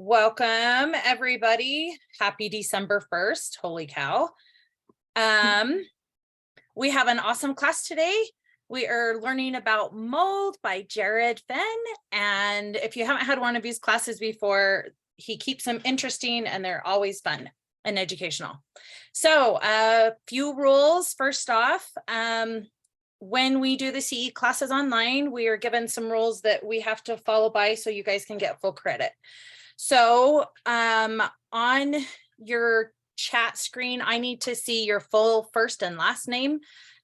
Welcome, everybody. Happy December 1st. Holy cow. We have an awesome class today. We are learning about mold by Jared Fenn. And if you haven't had one of these classes before, he keeps them interesting and they're always fun and educational. So a few rules. First off, when we do the CE classes online, we are given some rules that we have to follow by so you guys can get full credit. So on your chat screen, I need to see your full first and last name.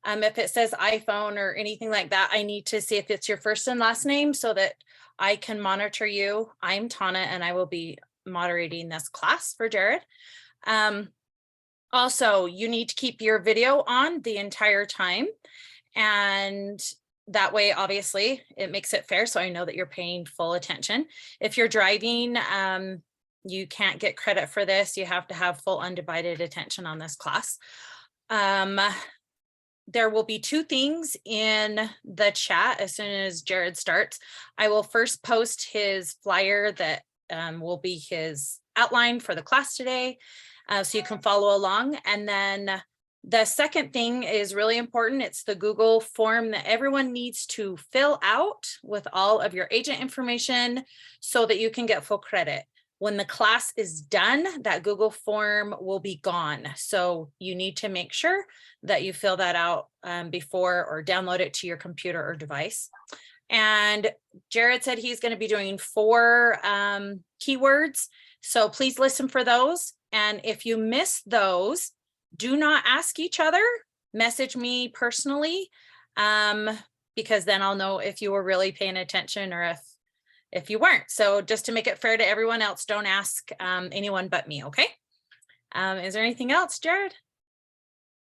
If it says iPhone or anything like that, I need to see if it's your first and last name so that I can monitor you. I'm Tana and I will be moderating this class for Jared. Also, you need to keep your video on the entire time. And that way, obviously, it makes it fair. So I know that you're paying full attention. If you're driving, you can't get credit for this. You have to have full undivided attention on this class. There will be two things in the chat as soon as Jared starts. I will first post his flyer that will be his outline for the class today, so you can follow along. And then the second thing is really important. It's the Google form that everyone needs to fill out with all of your agent information so that you can get full credit. When the class is done, that Google form will be gone. So you need to make sure that you fill that out before or download it to your computer or device. And Jared said he's going to be doing 4 keywords. So please listen for those. And if you miss those, do not ask each other, message me personally, because then I'll know if you were really paying attention or if you weren't. So just to make it fair to everyone else, don't ask anyone but me, okay? Is there anything else, Jared?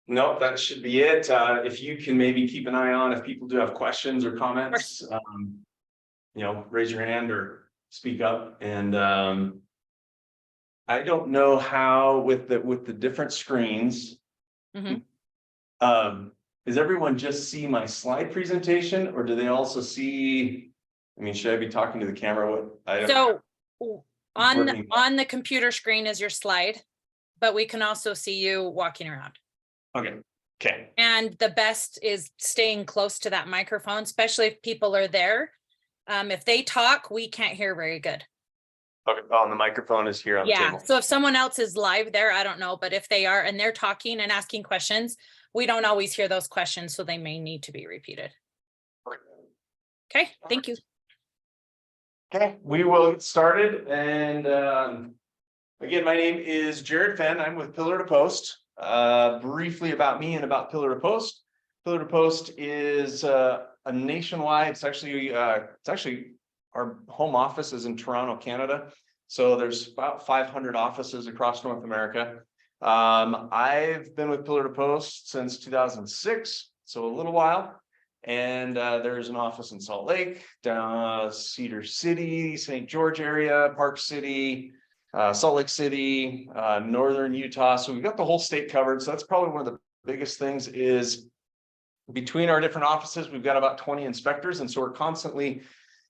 No, that should be it. If you can maybe keep an eye on if people do have questions or comments, raise your hand or speak up. And I don't know how with the different screens. Mm-hmm. Does everyone just see my slide presentation, or do they also see? I mean, should I be talking to the camera? So on the computer screen is your slide, but we can also see you walking around. Okay. And the best is staying close to that microphone, especially if people are there. If they talk, we can't hear very good. Okay. Oh, and the microphone is here on the table. So if someone else is live there, I don't know, but if they are and they're talking and asking questions, we don't always hear those questions, so they may need to be repeated. Okay, thank you. Okay, we will get started. And again, my name is Jared Fenn. I'm with Pillar to Post. Briefly about me and about Pillar to Post. Pillar to Post is a nationwide. It's actually our home office is in Toronto, Canada. So there's about 500 offices across North America. I've been with Pillar to Post since 2006, so a little while. And there's an office in Salt Lake, Cedar City, St. George area, Park City, Salt Lake City, Northern Utah. So we've got the whole state covered. So that's probably one of the biggest things is between our different offices, we've got about 20 inspectors. And so we're constantly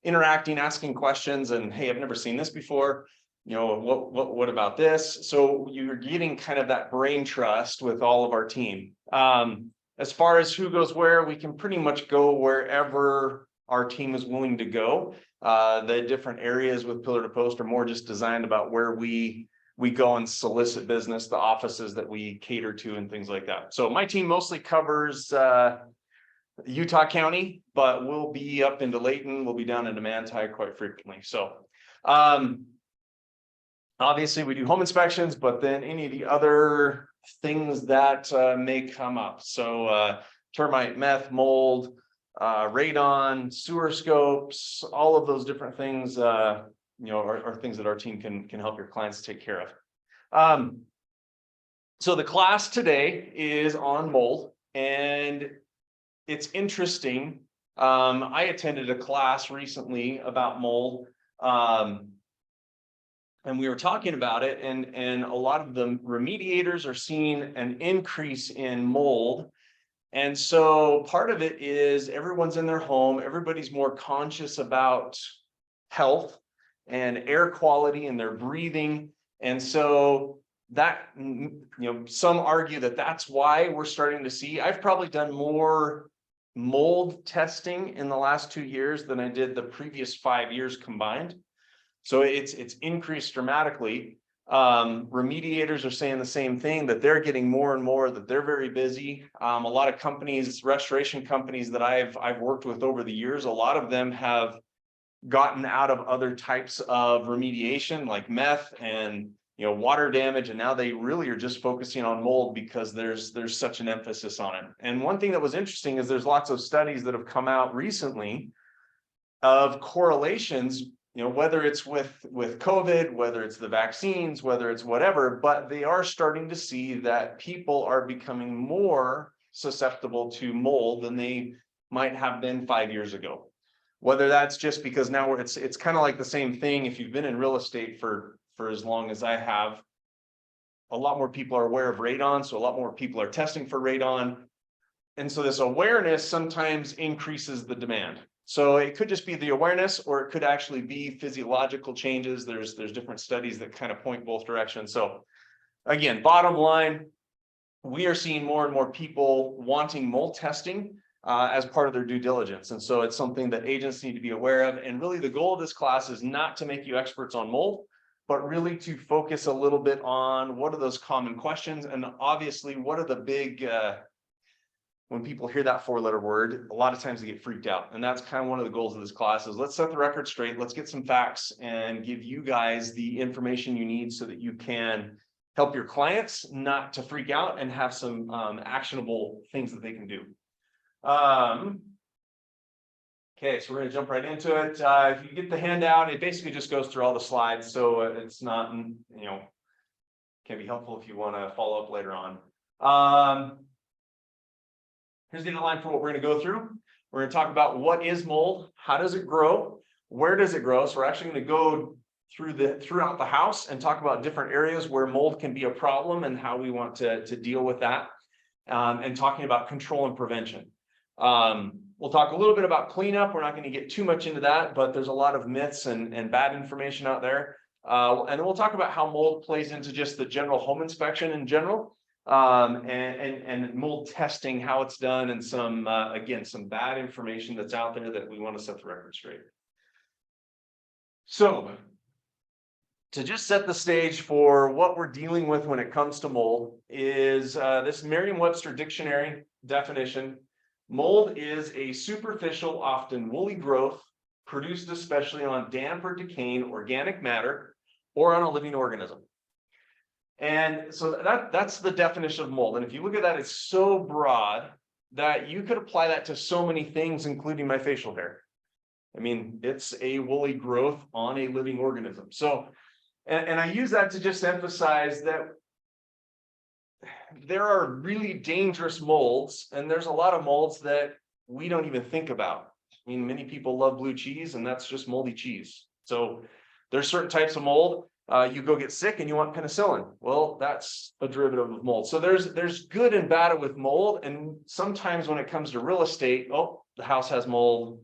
interacting, asking questions, and hey, I've never seen this before. What about this? So you're getting kind of that brain trust with all of our team. As far as who goes where, we can pretty much go wherever our team is willing to go. The different areas with Pillar to Post are more just designed about where we go and solicit business, the offices that we cater to and things like that. So my team mostly covers Utah County, but we'll be up into Layton, we'll be down into Manti quite frequently. So obviously we do home inspections, but then any of the other things that may come up. So termite, meth, mold, radon, sewer scopes, all of those different things, are things that our team can help your clients take care of. So the class today is on mold, and it's interesting. I attended a class recently about mold, and we were talking about it, and a lot of the remediators are seeing an increase in mold. And so part of it is everyone's in their home, everybody's more conscious about health. and air quality and their breathing. And so that, some argue that that's why we're starting to see, I've probably done more mold testing in the last 2 years than I did the previous 5 years combined. So it's increased dramatically. Remediators are saying the same thing, that they're getting more and more, that they're very busy. A lot of companies, restoration companies that I've worked with over the years, a lot of them have gotten out of other types of remediation like meth and water damage, and now they really are just focusing on mold because there's such an emphasis on it. And one thing that was interesting is there's lots of studies that have come out recently of correlations, whether it's with COVID, whether it's the vaccines, whether it's whatever, but they are starting to see that people are becoming more susceptible to mold than they might have been 5 years ago. Whether that's just because now it's kind of like the same thing. If you've been in real estate for as long as I have, a lot more people are aware of radon, so a lot more people are testing for radon. And so this awareness sometimes increases the demand. So it could just be the awareness, or it could actually be physiological changes. There's different studies that kind of point both directions. So again, bottom line, we are seeing more and more people wanting mold testing as part of their due diligence. And so it's something that agents need to be aware of. And really the goal of this class is not to make you experts on mold, but really to focus a little bit on what are those common questions. And obviously, what are the big, when people hear that 4-letter word, a lot of times they get freaked out. And that's kind of one of the goals of this class is let's set the record straight. Let's get some facts and give you guys the information you need so that you can help your clients not to freak out and have some actionable things that they can do. Okay, so we're going to jump right into it. If you get the handout, it basically just goes through all the slides. So it's not, can be helpful if you want to follow up later on. Here's the outline for what we're going to go through. We're going to talk about what is mold, how does it grow, where does it grow. So we're actually going to go throughout the house and talk about different areas where mold can be a problem and how we want to deal with that. And talking about control and prevention. We'll talk a little bit about cleanup. We're not going to get too much into that, but there's a lot of myths and bad information out there. And then we'll talk about how mold plays into just the general home inspection in general, and mold testing, how it's done, and some, again, some bad information that's out there that we want to set the record straight. So to just set the stage for what we're dealing with when it comes to mold is this Merriam-Webster dictionary definition. Mold is a superficial, often woolly growth produced especially on damp or decaying organic matter or on a living organism. And so that's the definition of mold. And if you look at that, it's so broad that you could apply that to so many things, including my facial hair. I mean, it's a woolly growth on a living organism. So, and I use that to just emphasize that there are really dangerous molds, and there's a lot of molds that we don't even think about. I mean, many people love blue cheese, and that's just moldy cheese. So there's certain types of mold. You go get sick and you want penicillin. Well, that's a derivative of mold. So there's good and bad with mold. And sometimes when it comes to real estate, oh, the house has mold.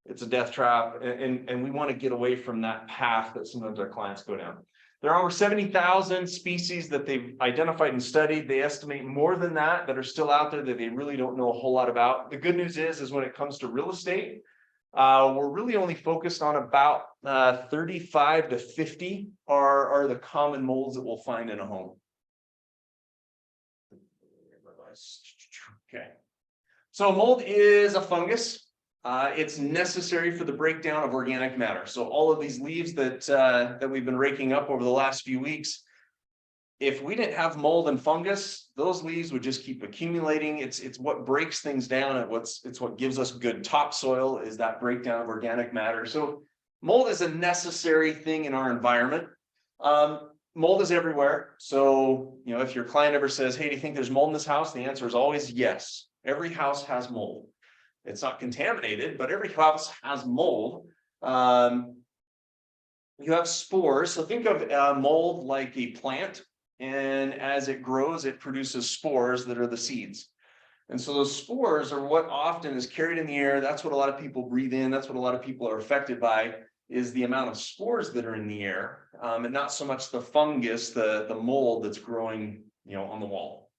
It's a death trap. And we want to get away from that path that sometimes our clients go down. There are over 70,000 species that they've identified and studied. They estimate more than that are still out there that they really don't know a whole lot about. The good news is when it comes to real estate, we're really only focused on about 35 to 50 are the common molds that we'll find in a home. Okay. So mold is a fungus. It's necessary for the breakdown of organic matter. So all of these leaves that we've been raking up over the last few weeks, if we didn't have mold and fungus, those leaves would just keep accumulating. It's what breaks things down. It's what gives us good topsoil, is that breakdown of organic matter. So mold is a necessary thing in our environment. Mold is everywhere. So, if your client ever says, hey, do you think there's mold in this house? The answer is always yes. Every house has mold. It's not contaminated, but every house has mold. You have spores. So think of mold like a plant. And as it grows, it produces spores that are the seeds. And so those spores are what often is carried in the air. That's what a lot of people breathe in. That's what a lot of people are affected by. is the amount of spores that are in the air, and not so much the fungus, the mold that's growing, on the wall.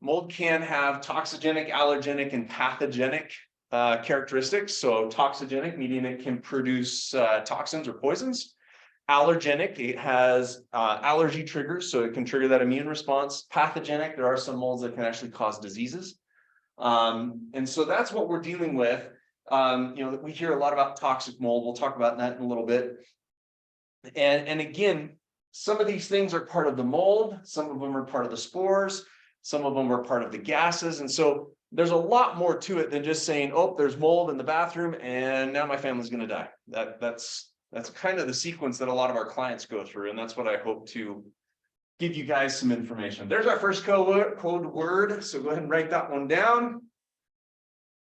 Mold can have toxigenic, allergenic, and pathogenic characteristics. So toxigenic, meaning it can produce toxins or poisons. Allergenic, it has allergy triggers, so it can trigger that immune response. Pathogenic, there are some molds that can actually cause diseases. And so that's what we're dealing with. We hear a lot about toxic mold. We'll talk about that in a little bit. And again, some of these things are part of the mold. Some of them are part of the spores. Some of them are part of the gases. And so there's a lot more to it than just saying, oh, there's mold in the bathroom and now my family's going to die. That's kind of the sequence that a lot of our clients go through. And that's what I hope to give you guys some information. There's our first code word. So go ahead and write that one down.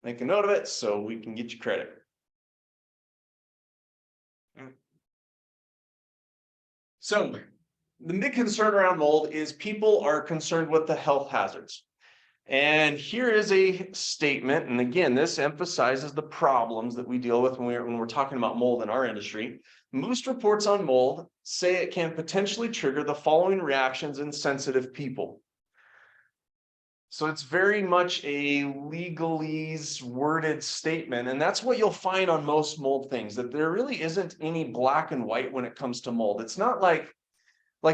Make a note of it so we can get you credit. So the big concern around mold is people are concerned with the health hazards. And here is a statement. And again, this emphasizes the problems that we deal with when we're talking about mold in our industry. Most reports on mold say it can potentially trigger the following reactions in sensitive people. So it's very much a legalese worded statement. And that's what you'll find on most mold things, that there really isn't any black and white when it comes to mold. It's not like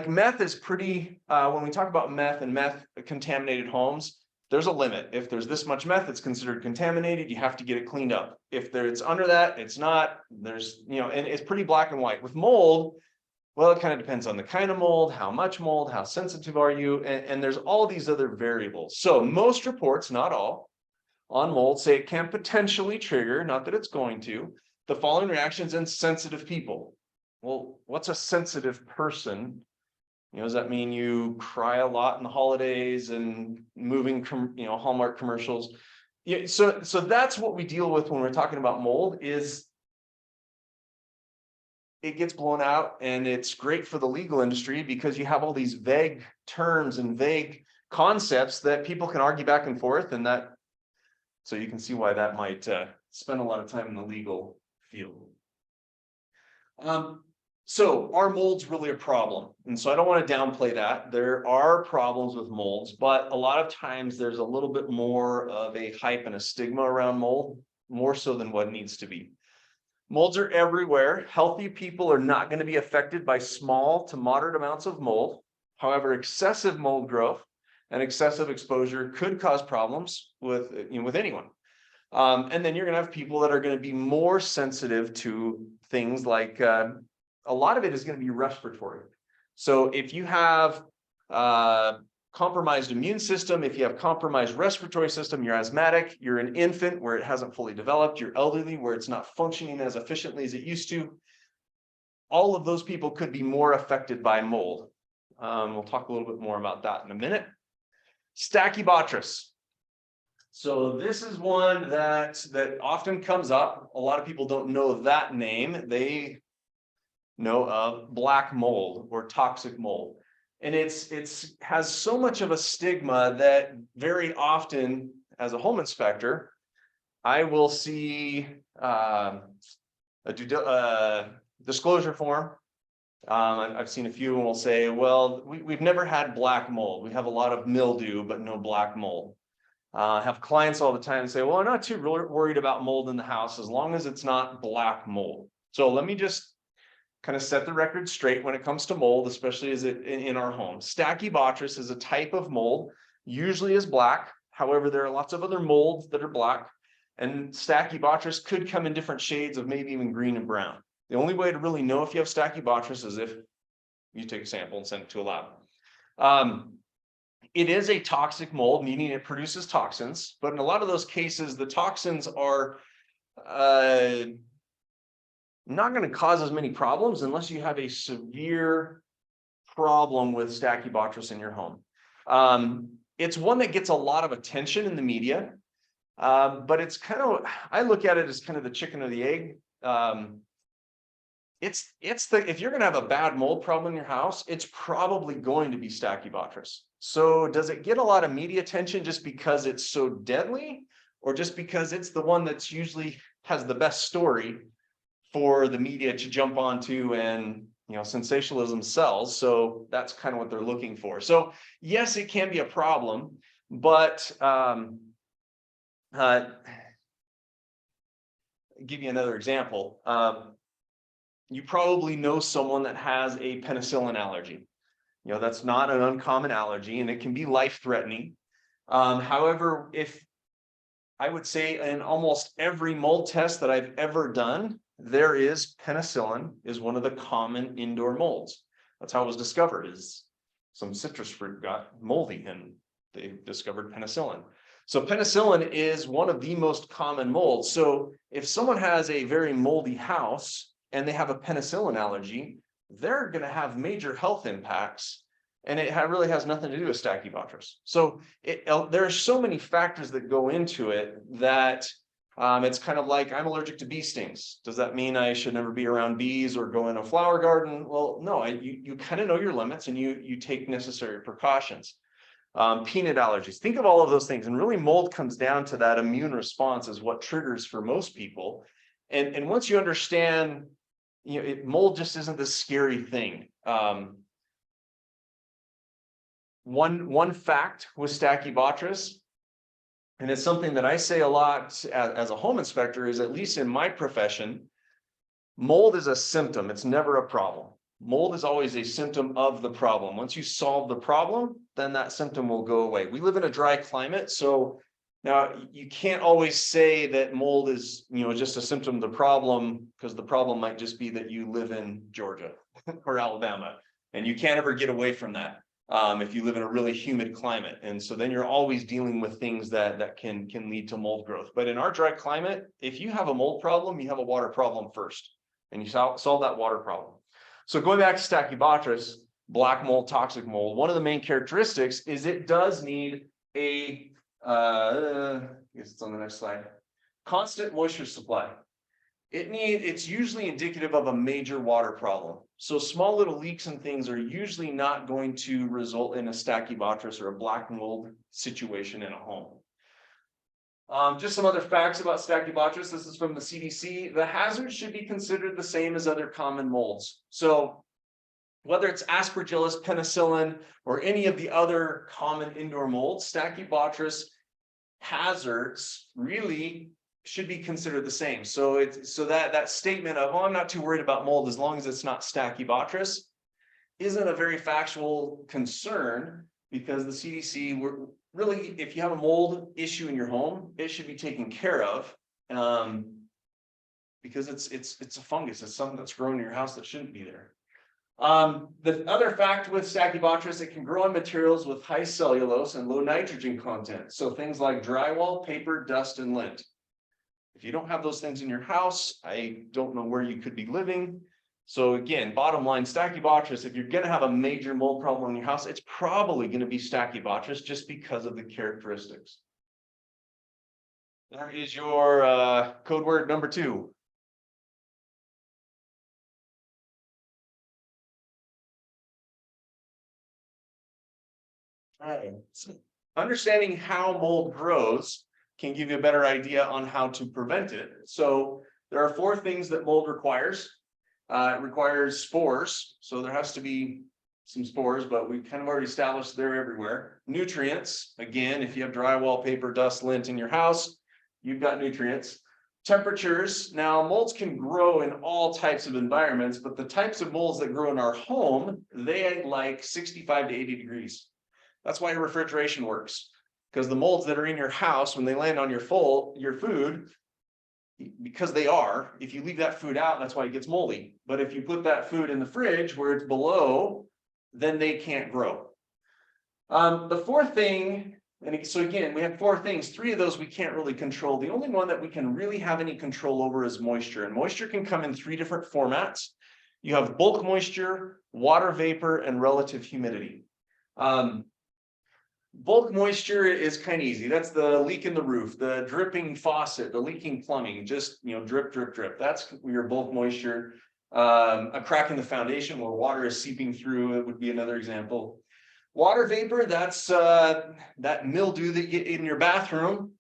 meth is pretty, when we talk about meth and meth contaminated homes, there's a limit. If there's this much meth, it's considered contaminated. You have to get it cleaned up. If it's under that, it's not. There's, and it's pretty black and white. With mold, well, it kind of depends on the kind of mold, how much mold, how sensitive are you, and there's all these other variables. So most reports, not all, on mold say it can potentially trigger, not that it's going to, the following reactions in sensitive people. Well, what's a sensitive person? Does that mean you cry a lot in the holidays and moving, Hallmark commercials? Yeah, so that's what we deal with when we're talking about mold. Is it gets blown out, and it's great for the legal industry because you have all these vague terms and vague concepts that people can argue back and forth, and that, so you can see why that might spend a lot of time in the legal field. So are molds really a problem? And so I don't want to downplay that. There are problems with molds, but a lot of times there's a little bit more of a hype and a stigma around mold, more so than what needs to be. Molds are everywhere. Healthy people are not going to be affected by small to moderate amounts of mold. However, excessive mold growth and excessive exposure could cause problems with anyone. And then you're going to have people that are going to be more sensitive to things like a lot of it is going to be respiratory. So if you have compromised immune system, if you have compromised respiratory system, you're asthmatic, you're an infant where it hasn't fully developed, you're elderly where it's not functioning as efficiently as it used to, all of those people could be more affected by mold. We'll talk a little bit more about that in a minute. Stachybotrys. So this is one that often comes up. A lot of people don't know that name. They know of black mold or toxic mold. And it's has so much of a stigma that very often as a home inspector, I will see a disclosure form. I've seen a few and will say, well, we've never had black mold. We have a lot of mildew, but no black mold. I have clients all the time say, well, I'm not too worried about mold in the house as long as it's not black mold. So let me just kind of set the record straight when it comes to mold, especially as it in our home. Stachybotrys is a type of mold, usually is black. However, there are lots of other molds that are black, and Stachybotrys could come in different shades of maybe even green and brown. The only way to really know if you have Stachybotrys is if you take a sample and send it to a lab. It is a toxic mold, meaning it produces toxins, but in a lot of those cases, the toxins are not going to cause as many problems unless you have a severe problem with Stachybotrys in your home. It's one that gets a lot of attention in the media, but it's kind of, I look at it as kind of the chicken or the egg. If you're going to have a bad mold problem in your house, it's probably going to be Stachybotrys. So does it get a lot of media attention just because it's so deadly, or just because it's the one that's usually has the best story? for the media to jump onto, and sensationalism sells. So that's kind of what they're looking for. So yes, it can be a problem, but give you another example. You probably know someone that has a penicillin allergy. That's not an uncommon allergy, and it can be life-threatening. However, if I would say in almost every mold test that I've ever done, there is penicillin is one of the common indoor molds. That's how it was discovered, is some citrus fruit got moldy and they discovered penicillin. So penicillin is one of the most common molds. So if someone has a very moldy house and they have a penicillin allergy, they're going to have major health impacts, and it really has nothing to do with Stachybotrys. So there are so many factors that go into it that it's kind of like, I'm allergic to bee stings. Does that mean I should never be around bees or go in a flower garden? Well, no, you kind of know your limits, and you take necessary precautions. Peanut allergies, think of all of those things. And really mold comes down to that immune response is what triggers for most people. And once you understand, mold just isn't this scary thing. One fact with Stachybotrys, and it's something that I say a lot as a home inspector, is, at least in my profession, mold is a symptom. It's never a problem. Mold is always a symptom of the problem. Once you solve the problem, then that symptom will go away. We live in a dry climate, so now you can't always say that mold is, just a symptom of the problem, because the problem might just be that you live in Georgia or Alabama, and you can't ever get away from that if you live in a really humid climate. And so then you're always dealing with things that can lead to mold growth. But in our dry climate, if you have a mold problem, you have a water problem first, and you solve that water problem. So going back to Stachybotrys, black mold, toxic mold, one of the main characteristics is it does need a, I guess it's on the next slide, constant moisture supply. It's usually indicative of a major water problem. So small little leaks and things are usually not going to result in a Stachybotrys or a black mold situation in a home. Just some other facts about Stachybotrys. This is from the CDC. The hazards should be considered the same as other common molds. So whether it's Aspergillus, penicillin, or any of the other common indoor molds, Stachybotrys hazards really should be considered the same. So that statement of, oh, I'm not too worried about mold as long as it's not Stachybotrys, isn't a very factual concern, because the CDC, really, if you have a mold issue in your home, it should be taken care of, because it's a fungus. It's something that's growing in your house that shouldn't be there. The other fact with Stachybotrys, it can grow on materials with high cellulose and low nitrogen content. So things like drywall, paper, dust, and lint. If you don't have those things in your house, I don't know where you could be living. So again, bottom line, Stachybotrys, if you're going to have a major mold problem in your house, it's probably going to be Stachybotrys, just because of the characteristics. There is your code word number 2. All right. So understanding how mold grows can give you a better idea on how to prevent it. So there are 4 things that mold requires. It requires spores, so there has to be some spores, but we kind of already established they're everywhere. Nutrients, again, if you have drywall, paper, dust, lint in your house, you've got nutrients. Temperatures, now molds can grow in all types of environments, but the types of molds that grow in our home, they like 65 to 80 degrees. That's why refrigeration works, because the molds that are in your house, when they land on your food, because they are, if you leave that food out, that's why it gets moldy. But if you put that food in the fridge where it's below, then they can't grow. The 4th thing, and so again, we have 4 things. 3 of those we can't really control. The only one that we can really have any control over is moisture. And moisture can come in 3 different formats. You have bulk moisture, water vapor, and relative humidity. Bulk moisture is kind of easy. That's the leak in the roof, the dripping faucet, the leaking plumbing, just, drip, drip, drip. That's your bulk moisture. A crack in the foundation where water is seeping through, it would be another example. Water vapor, that's that mildew that you get in your bathroom.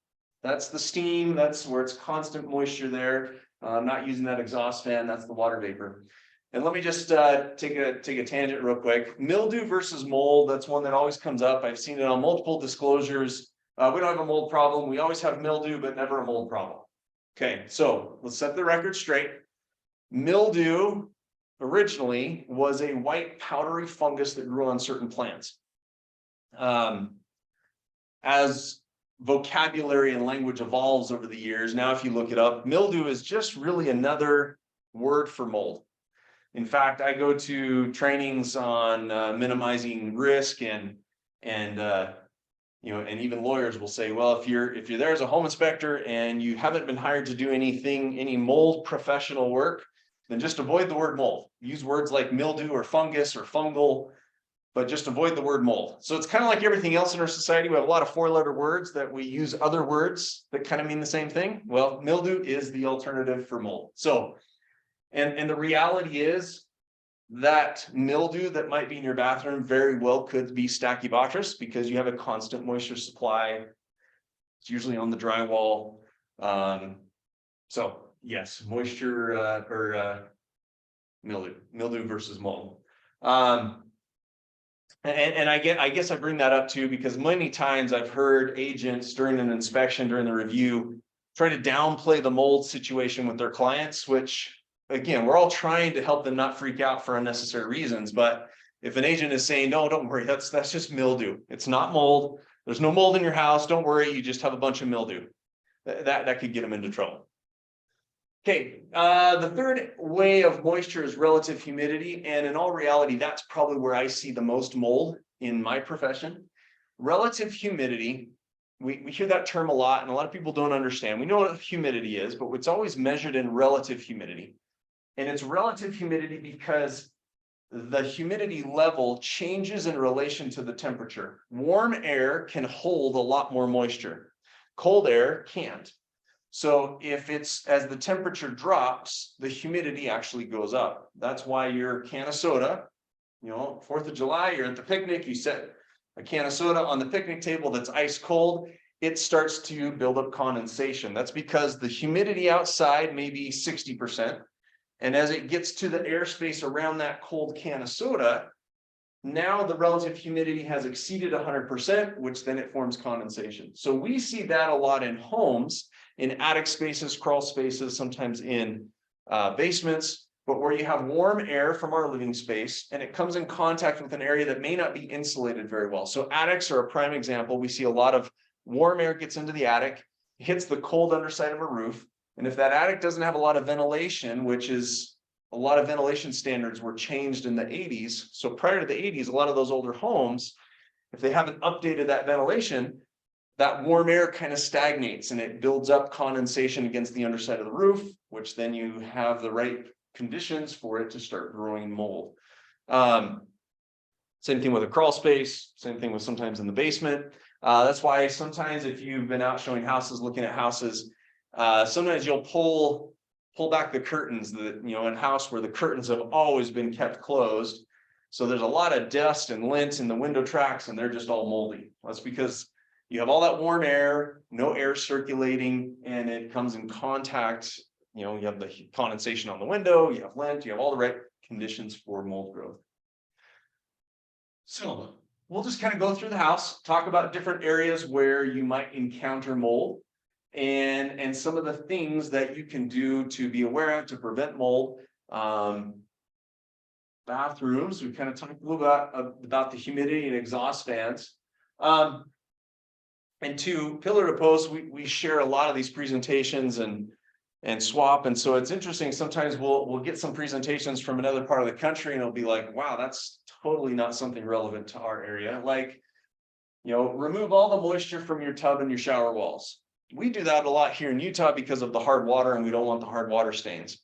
That's the steam. That's where it's constant moisture there. I'm not using that exhaust fan, that's the water vapor. And let me just take a tangent real quick. Mildew versus mold, that's one that always comes up. I've seen it on multiple disclosures. We don't have a mold problem. We always have mildew, but never a mold problem. Okay, so let's set the record straight. Mildew originally was a white powdery fungus that grew on certain plants. As vocabulary and language evolves over the years, now if you look it up, mildew is just really another word for mold. In fact, I go to trainings on minimizing risk and even lawyers will say, well, if you're there as a home inspector and you haven't been hired to do any mold professional work, then just avoid the word mold. Use words like mildew or fungus or fungal, but just avoid the word mold. So it's kind of like everything else in our society. We have a lot of four-letter words that we use other words that kind of mean the same thing. Well, mildew is the alternative for mold. So, and the reality is that mildew that might be in your bathroom very well could be Stachybotrys because you have a constant moisture supply. It's usually on the drywall. So yes, moisture or mildew versus mold. And I guess I bring that up too, because many times I've heard agents during an inspection, during the review, try to downplay the mold situation with their clients, which again, we're all trying to help them not freak out for unnecessary reasons. But if an agent is saying, no, don't worry, that's just mildew. It's not mold. There's no mold in your house. Don't worry, you just have a bunch of mildew. That could get them into trouble. Okay, the third way of moisture is relative humidity. And in all reality, that's probably where I see the most mold in my profession. Relative humidity, we hear that term a lot and a lot of people don't understand. We know what humidity is, but it's always measured in relative humidity. And it's relative humidity because the humidity level changes in relation to the temperature. Warm air can hold a lot more moisture. Cold air can't. So if it's as the temperature drops, the humidity actually goes up. That's why your can of soda, 4th of July, you're at the picnic, you set a can of soda on the picnic table that's ice cold, it starts to build up condensation. That's because the humidity outside may be 60%. And as it gets to the airspace around that cold can of soda, now the relative humidity has exceeded 100%, which then it forms condensation. So we see that a lot in homes, in attic spaces, crawl spaces, sometimes in basements, but where you have warm air from our living space and it comes in contact with an area that may not be insulated very well. So attics are a prime example. We see a lot of warm air gets into the attic, hits the cold underside of a roof. And if that attic doesn't have a lot of ventilation, which is a lot of ventilation standards were changed in the 80s. So prior to the 80s, a lot of those older homes, if they haven't updated that ventilation, that warm air kind of stagnates and it builds up condensation against the underside of the roof, which then you have the right conditions for it to start growing mold. Same thing with a crawl space, same thing with sometimes in the basement. That's why sometimes if you've been out showing houses, looking at houses, sometimes you'll pull back the curtains that, in a house where the curtains have always been kept closed. So there's a lot of dust and lint in the window tracks and they're just all moldy. That's because you have all that warm air, no air circulating, and it comes in contact. You have the condensation on the window, you have lint, you have all the right conditions for mold growth. So we'll just kind of go through the house, talk about different areas where you might encounter mold and some of the things that you can do to be aware of to prevent mold. Bathrooms, we kind of talked a little about the humidity and exhaust fans. And to pillar to post, we share a lot of these presentations and swap. And so it's interesting. Sometimes we'll get some presentations from another part of the country and it'll be like, wow, that's totally not something relevant to our area. Like, remove all the moisture from your tub and your shower walls. We do that a lot here in Utah because of the hard water and we don't want the hard water stains.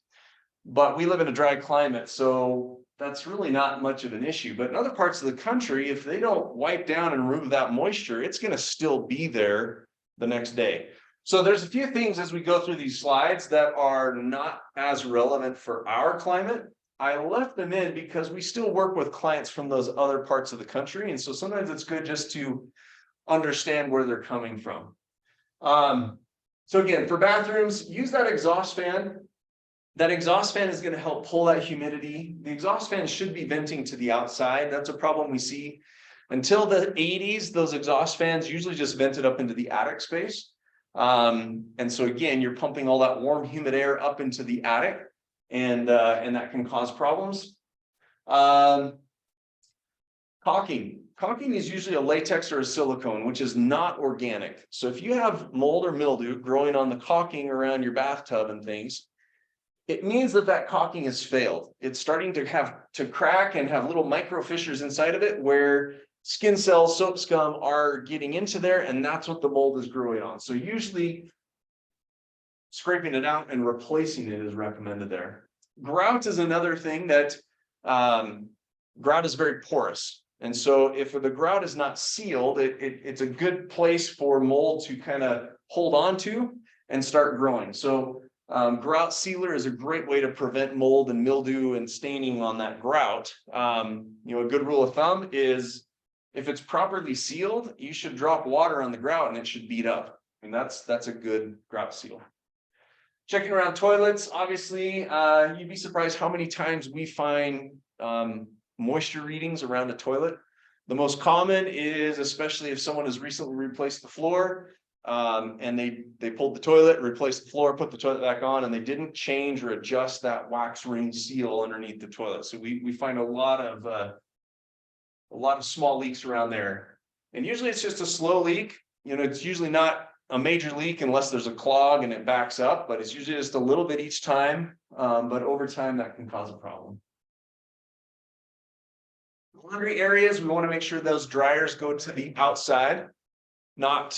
But we live in a dry climate, so that's really not much of an issue. But in other parts of the country, if they don't wipe down and remove that moisture, it's going to still be there the next day. So there's a few things as we go through these slides that are not as relevant for our climate. I left them in because we still work with clients from those other parts of the country. And so sometimes it's good just to understand where they're coming from. So again, for bathrooms, use that exhaust fan. That exhaust fan is going to help pull that humidity. The exhaust fan should be venting to the outside. That's a problem we see. Until the 80s, those exhaust fans usually just vented up into the attic space. And so again, you're pumping all that warm, humid air up into the attic, and that can cause problems. Caulking. Caulking is usually a latex or a silicone, which is not organic. So if you have mold or mildew growing on the caulking around your bathtub and things, it means that that caulking has failed. It's starting to crack and have little micro fissures inside of it where skin cells, soap scum are getting into there, and that's what the mold is growing on. So usually scraping it out and replacing it is recommended there. Grout is another thing that grout is very porous. And so if the grout is not sealed, it's a good place for mold to kind of hold on to and start growing. So grout sealer is a great way to prevent mold and mildew and staining on that grout. A good rule of thumb is if it's properly sealed, you should drop water on the grout and it should beat up. And that's a good grout seal. Checking around toilets, obviously, you'd be surprised how many times we find moisture readings around a toilet. The most common is, especially if someone has recently replaced the floor, and they pulled the toilet, replaced the floor, put the toilet back on, and they didn't change or adjust that wax ring seal underneath the toilet. So we find a lot of small leaks around there. And usually it's just a slow leak. It's usually not a major leak unless there's a clog and it backs up, but it's usually just a little bit each time. But over time that can cause a problem. Laundry areas, we want to make sure those dryers go to the outside, not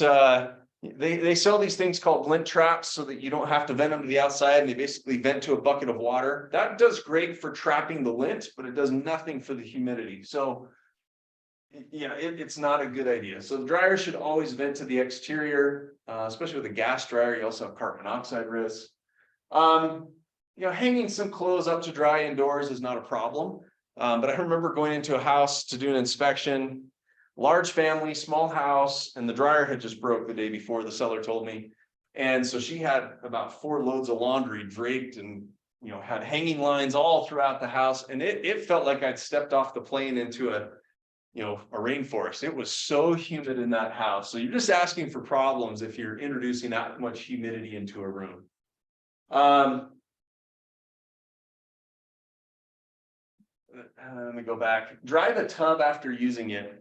they sell these things called lint traps so that you don't have to vent them to the outside, and they basically vent to a bucket of water. That does great for trapping the lint, but it does nothing for the humidity. So yeah, it's not a good idea. So the dryer should always vent to the exterior, especially with a gas dryer. You also have carbon monoxide risks. Hanging some clothes up to dry indoors is not a problem. But I remember going into a house to do an inspection, large family, small house, and the dryer had just broke the day before, the seller told me. And so she had about 4 loads of laundry draped and, had hanging lines all throughout the house. And it felt like I'd stepped off the plane into a rainforest. It was so humid in that house. So you're just asking for problems if you're introducing that much humidity into a room. Let me go back. Dry the tub after using it.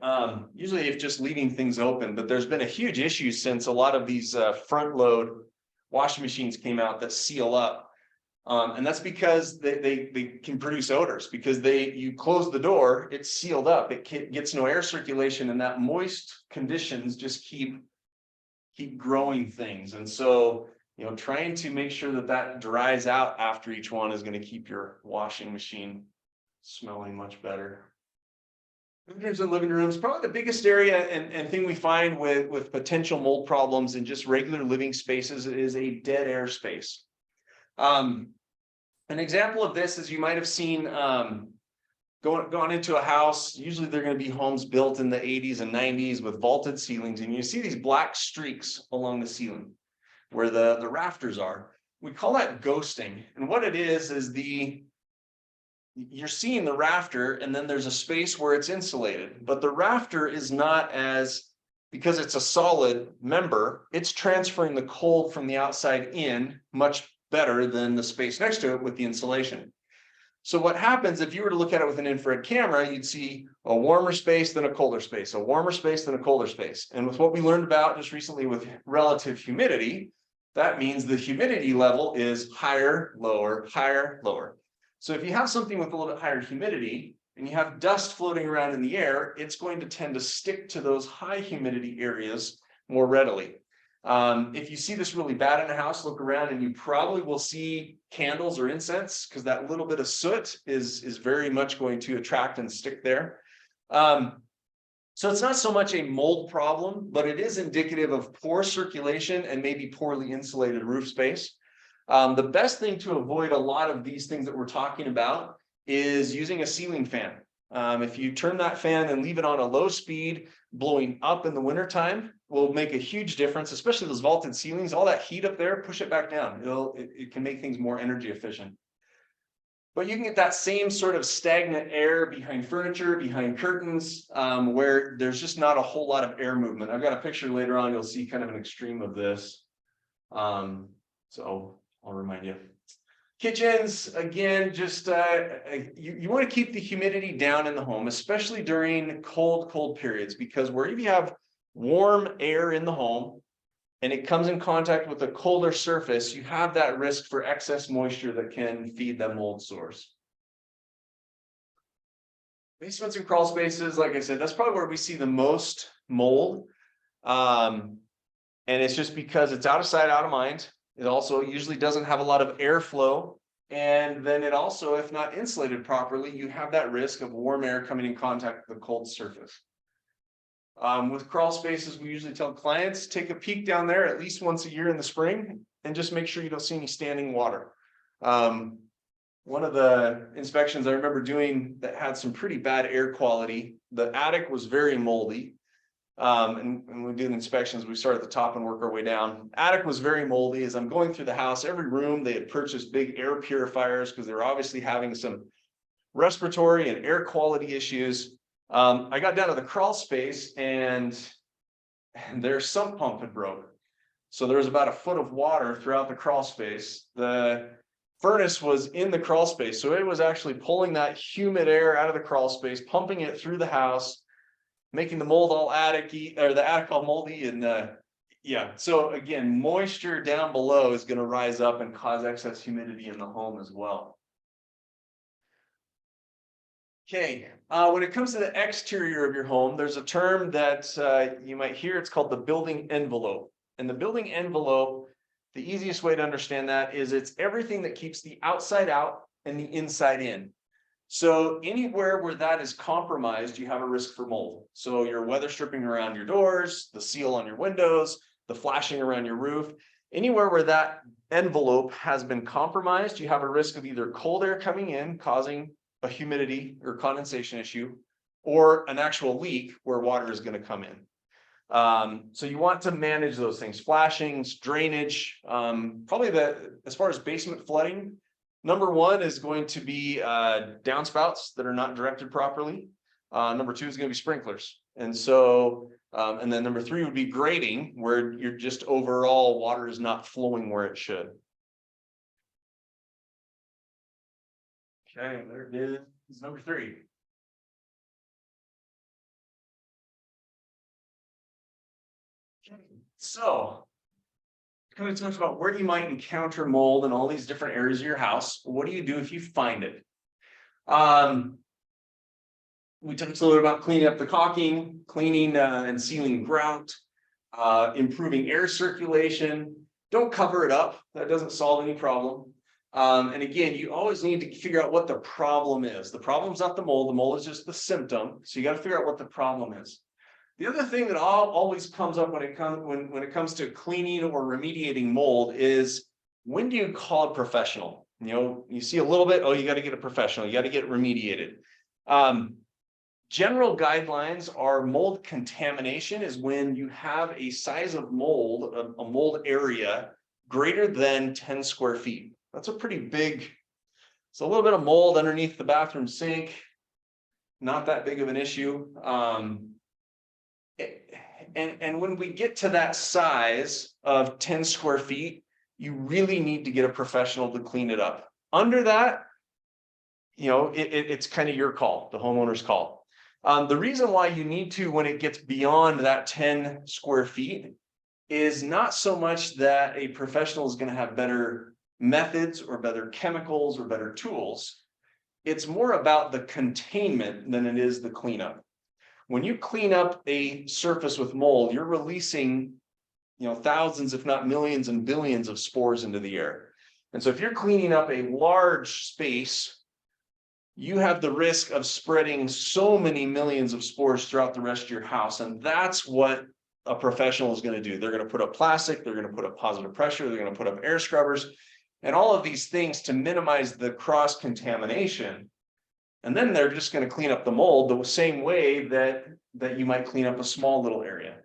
Usually if just leaving things open, but there's been a huge issue since a lot of these front load washing machines came out that seal up. And that's because they can produce odors, because you close the door, it's sealed up, it gets no air circulation, and that moist conditions just keep growing things. And so, trying to make sure that dries out after each one is going to keep your washing machine smelling much better. Bedrooms and living rooms, probably the biggest area and thing we find with potential mold problems in just regular living spaces is a dead air space. An example of this is you might have seen gone into a house. Usually they're going to be homes built in the 80s and 90s with vaulted ceilings, and you see these black streaks along the ceiling where the rafters are. We call that ghosting, and what it is you're seeing the rafter, and then there's a space where it's insulated, but the rafter is not because it's a solid member, it's transferring the cold from the outside in much better than the space next to it with the insulation. So what happens if you were to look at it with an infrared camera, you'd see a warmer space than a colder space, a warmer space than a colder space. And with what we learned about just recently with relative humidity, that means the humidity level is higher, lower, higher, lower. So if you have something with a little bit higher humidity and you have dust floating around in the air, it's going to tend to stick to those high humidity areas more readily. If you see this really bad in a house, look around and you probably will see candles or incense, because that little bit of soot is very much going to attract and stick there. So it's not so much a mold problem, but it is indicative of poor circulation and maybe poorly insulated roof space. The best thing to avoid a lot of these things that we're talking about is using a ceiling fan. If you turn that fan and leave it on a low speed, blowing up in the wintertime will make a huge difference, especially those vaulted ceilings. All that heat up there, push it back down. It can make things more energy efficient. But you can get that same sort of stagnant air behind furniture, behind curtains, where there's just not a whole lot of air movement. I've got a picture later on, you'll see kind of an extreme of this. So I'll remind you. Kitchens, again, just you want to keep the humidity down in the home, especially during cold periods, because where you have warm air in the home and it comes in contact with a colder surface, you have that risk for excess moisture that can feed that mold source. Basements and crawl spaces, like I said, that's probably where we see the most mold. And it's just because it's out of sight, out of mind. It also usually doesn't have a lot of airflow. And then it also, if not insulated properly, you have that risk of warm air coming in contact with the cold surface. With crawl spaces, we usually tell clients, take a peek down there at least once a year in the spring and just make sure you don't see any standing water. One of the inspections I remember doing that had some pretty bad air quality, the attic was very moldy. And when we do the inspections, we start at the top and work our way down. Attic was very moldy. As I'm going through the house, every room they had purchased big air purifiers because they were obviously having some respiratory and air quality issues. I got down to the crawl space and their sump pump had broke. So there was about a foot of water throughout the crawl space. The furnace was in the crawl space, so it was actually pulling that humid air out of the crawl space, pumping it through the house, making the mold all attic-y, or the attic all moldy. And yeah, so again, moisture down below is going to rise up and cause excess humidity in the home as well. Okay, when it comes to the exterior of your home, there's a term that you might hear. It's called the building envelope. And the building envelope, the easiest way to understand that is it's everything that keeps the outside out and the inside in. So anywhere where that is compromised, you have a risk for mold. So your weather stripping around your doors, the seal on your windows, the flashing around your roof, anywhere where that envelope has been compromised, you have a risk of either cold air coming in, causing a humidity or condensation issue, or an actual leak where water is going to come in. So you want to manage those things, flashings, drainage, probably as far as basement flooding, number one is going to be downspouts that are not directed properly. Number two is going to be sprinklers. And so, and then number three would be grading, where you're just overall water is not flowing where it should. Okay, there it is, number three. Okay, so kind of talks about where you might encounter mold in all these different areas of your house. What do you do if you find it? We talked a little bit about cleaning up the caulking, cleaning and sealing grout, improving air circulation. Don't cover it up. That doesn't solve any problem. And again, you always need to figure out what the problem is. The problem's not the mold is just the symptom. So you got to figure out what the problem is. The other thing that always comes up when it comes to cleaning or remediating mold is, when do you call a professional? You know, you see a little bit, oh, you got to get a professional, you got to get remediated. General guidelines are mold contamination is when you have a size of mold, a mold area greater than 10 square feet. That's a pretty big, it's a little bit of mold underneath the bathroom sink, not that big of an issue. And when we get to that size of 10 square feet, you really need to get a professional to clean it up. Under that, you know, it's kind of your call, the homeowner's call. The reason why you need to, when it gets beyond that 10 square feet, is not so much that a professional is going to have better methods or better chemicals or better tools. It's more about the containment than it is the cleanup. When you clean up a surface with mold, you're releasing, you know, thousands, if not millions and billions of spores into the air. And so if you're cleaning up a large space, you have the risk of spreading so many millions of spores throughout the rest of your house. And that's what a professional is going to do. They're going to put up plastic, they're going to put up positive pressure, they're going to put up air scrubbers, and all of these things to minimize the cross-contamination. And then they're just going to clean up the mold the same way that you might clean up a small little area.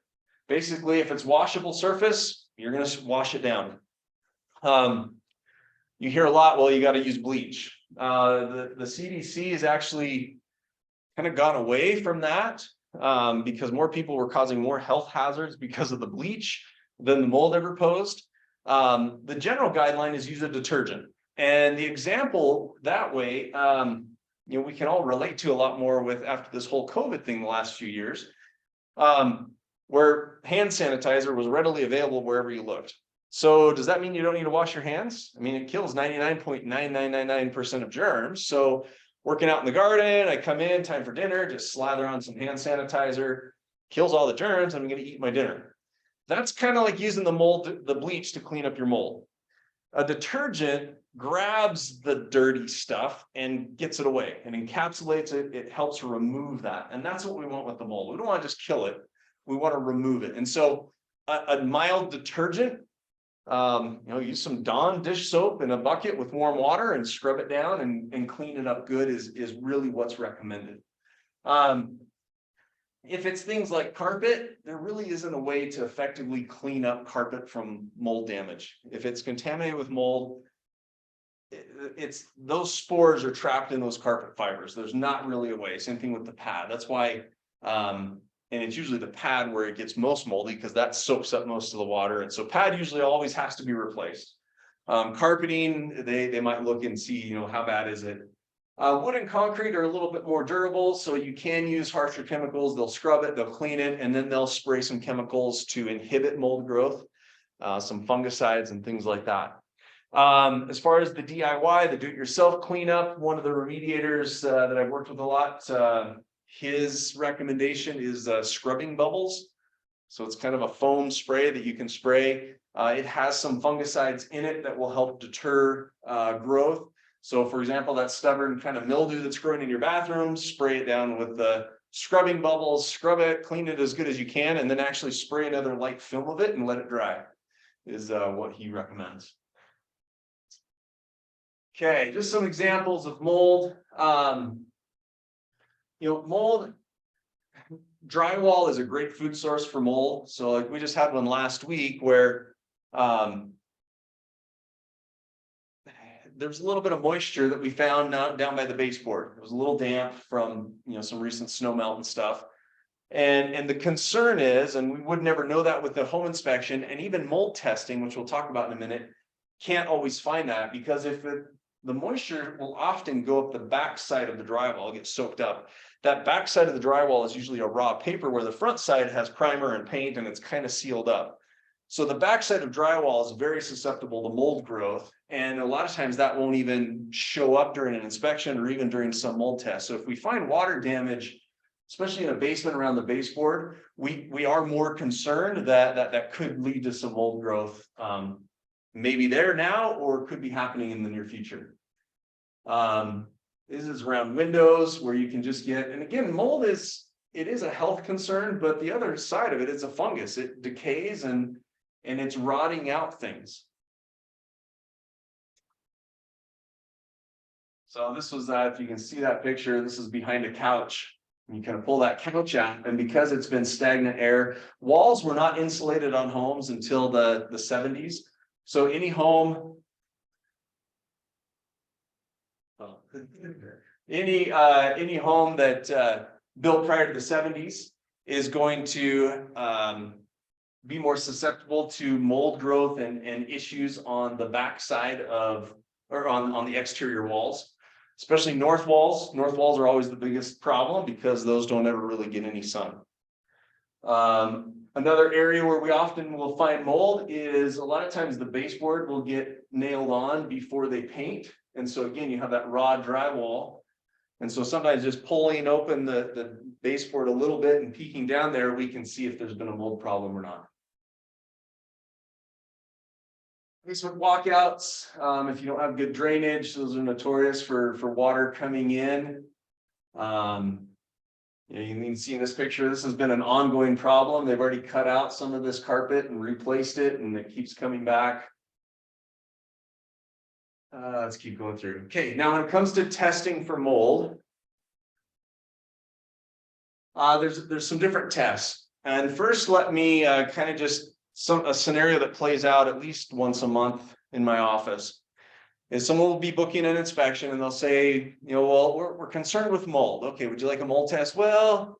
Basically, if it's washable surface, you're going to wash it down. You hear a lot, well, you got to use bleach. The CDC has actually kind of gone away from that because more people were causing more health hazards because of the bleach than the mold ever posed. The general guideline is use a detergent. And the example that way, we can all relate to a lot more with after this whole COVID thing the last few years, where hand sanitizer was readily available wherever you looked. So does that mean you don't need to wash your hands? I mean, it kills 99.9999% of germs. So working out in the garden, I come in, time for dinner, just slather on some hand sanitizer, kills all the germs, I'm going to eat my dinner. That's kind of like using the bleach to clean up your mold. A detergent grabs the dirty stuff and gets it away and encapsulates it. It helps remove that. And that's what we want with the mold. We don't want to just kill it. We want to remove it. And so a mild detergent, use some Dawn dish soap in a bucket with warm water and scrub it down and clean it up good is really what's recommended. If it's things like carpet, there really isn't a way to effectively clean up carpet from mold damage. If it's contaminated with mold, those spores are trapped in those carpet fibers. There's not really a way. Same thing with the pad. That's why, and it's usually the pad where it gets most moldy because that soaks up most of the water. And so pad usually always has to be replaced. Carpeting, they might look and see, how bad is it? Wood and concrete are a little bit more durable, so you can use harsher chemicals. They'll scrub it, they'll clean it, and then they'll spray some chemicals to inhibit mold growth, some fungicides and things like that. As far as the DIY, the do-it-yourself cleanup, one of the remediators that I've worked with a lot, his recommendation is scrubbing bubbles. So it's kind of a foam spray that you can spray. It has some fungicides in it that will help deter growth. So for example, that stubborn kind of mildew that's growing in your bathroom, spray it down with the scrubbing bubbles, scrub it, clean it as good as you can, and then actually spray another light film of it and let it dry is what he recommends. Okay, just some examples of mold. Mold, drywall is a great food source for mold. So like we just had one last week where there's a little bit of moisture that we found down by the baseboard. It was a little damp from some recent snow melt and stuff. And the concern is, and we would never know that with the home inspection and even mold testing, which we'll talk about in a minute, can't always find that because the moisture will often go up the back side of the drywall, get soaked up. That back side of the drywall is usually a raw paper where the front side has primer and paint and it's kind of sealed up. So the backside of drywall is very susceptible to mold growth. And a lot of times that won't even show up during an inspection or even during some mold test. So if we find water damage, especially in a basement around the baseboard, we are more concerned that could lead to some mold growth, maybe there now or could be happening in the near future. This is around windows where you can just get, and again, mold is a health concern, but the other side of it is a fungus. It decays and it's rotting out things. So this was, if you can see that picture, this is behind a couch. You kind of pull that couch out, and because it's been stagnant air, walls were not insulated on homes until the 70s. So any home, any home that built prior to the 70s is going to be more susceptible to mold growth and issues on the backside of, or on the exterior walls, especially north walls. North walls are always the biggest problem because those don't ever really get any sun. Another area where we often will find mold is a lot of times the baseboard will get nailed on before they paint. And so again, you have that raw drywall. And so sometimes just pulling open the baseboard a little bit and peeking down there, we can see if there's been a mold problem or not. Basement walkouts, if you don't have good drainage, those are notorious for water coming in. You can see in this picture, this has been an ongoing problem. They've already cut out some of this carpet and replaced it, and it keeps coming back. Let's keep going through. Okay, now when it comes to testing for mold, there's some different tests. And first, let me kind of just a scenario that plays out at least once a month in my office. is someone will be booking an inspection and they'll say, well, we're concerned with mold. Okay, would you like a mold test? Well,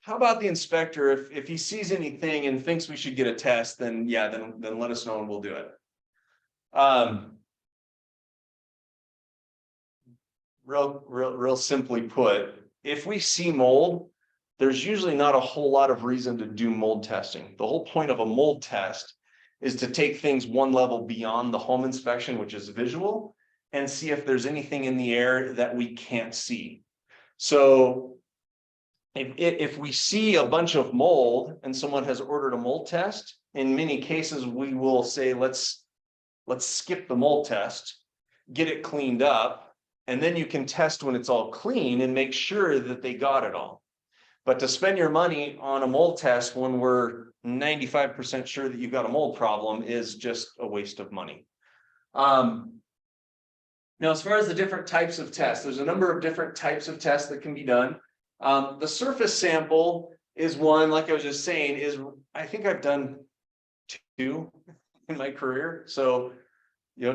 how about the inspector, if he sees anything and thinks we should get a test, then yeah, then let us know and we'll do it. Real simply put, if we see mold, there's usually not a whole lot of reason to do mold testing. The whole point of a mold test is to take things one level beyond the home inspection, which is visual, and see if there's anything in the air that we can't see. So if we see a bunch of mold and someone has ordered a mold test, in many cases, we will say, let's skip the mold test, get it cleaned up, and then you can test when it's all clean and make sure that they got it all. But to spend your money on a mold test when we're 95% sure that you've got a mold problem is just a waste of money. Now, as far as the different types of tests, there's a number of different types of tests that can be done. The surface sample is one, like I was just saying, I think I've done 2 in my career. So, I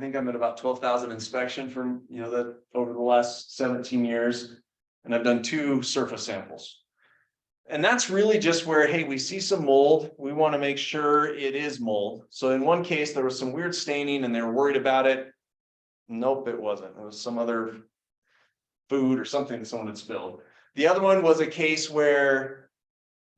think I'm at about 12,000 inspection from, that over the last 17 years. And I've done 2 surface samples. And that's really just where, hey, we see some mold. We want to make sure it is mold. So in one case, there was some weird staining and they were worried about it. Nope, it wasn't. It was some other food or something that someone had spilled. The other one was a case where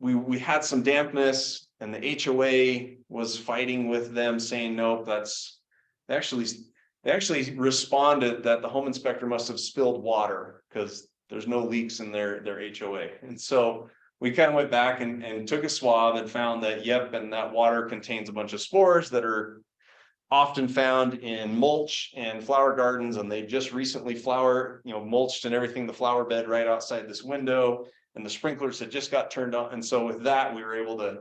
we had some dampness and the HOA was fighting with them saying, nope, they actually responded that the home inspector must have spilled water because there's no leaks in their HOA. And so we kind of went back and took a swab and found that, yep, and that water contains a bunch of spores that are often found in mulch and flower gardens. And they just recently mulched and everything, the flower bed right outside this window, and the sprinklers had just got turned on. And so with that, we were able to,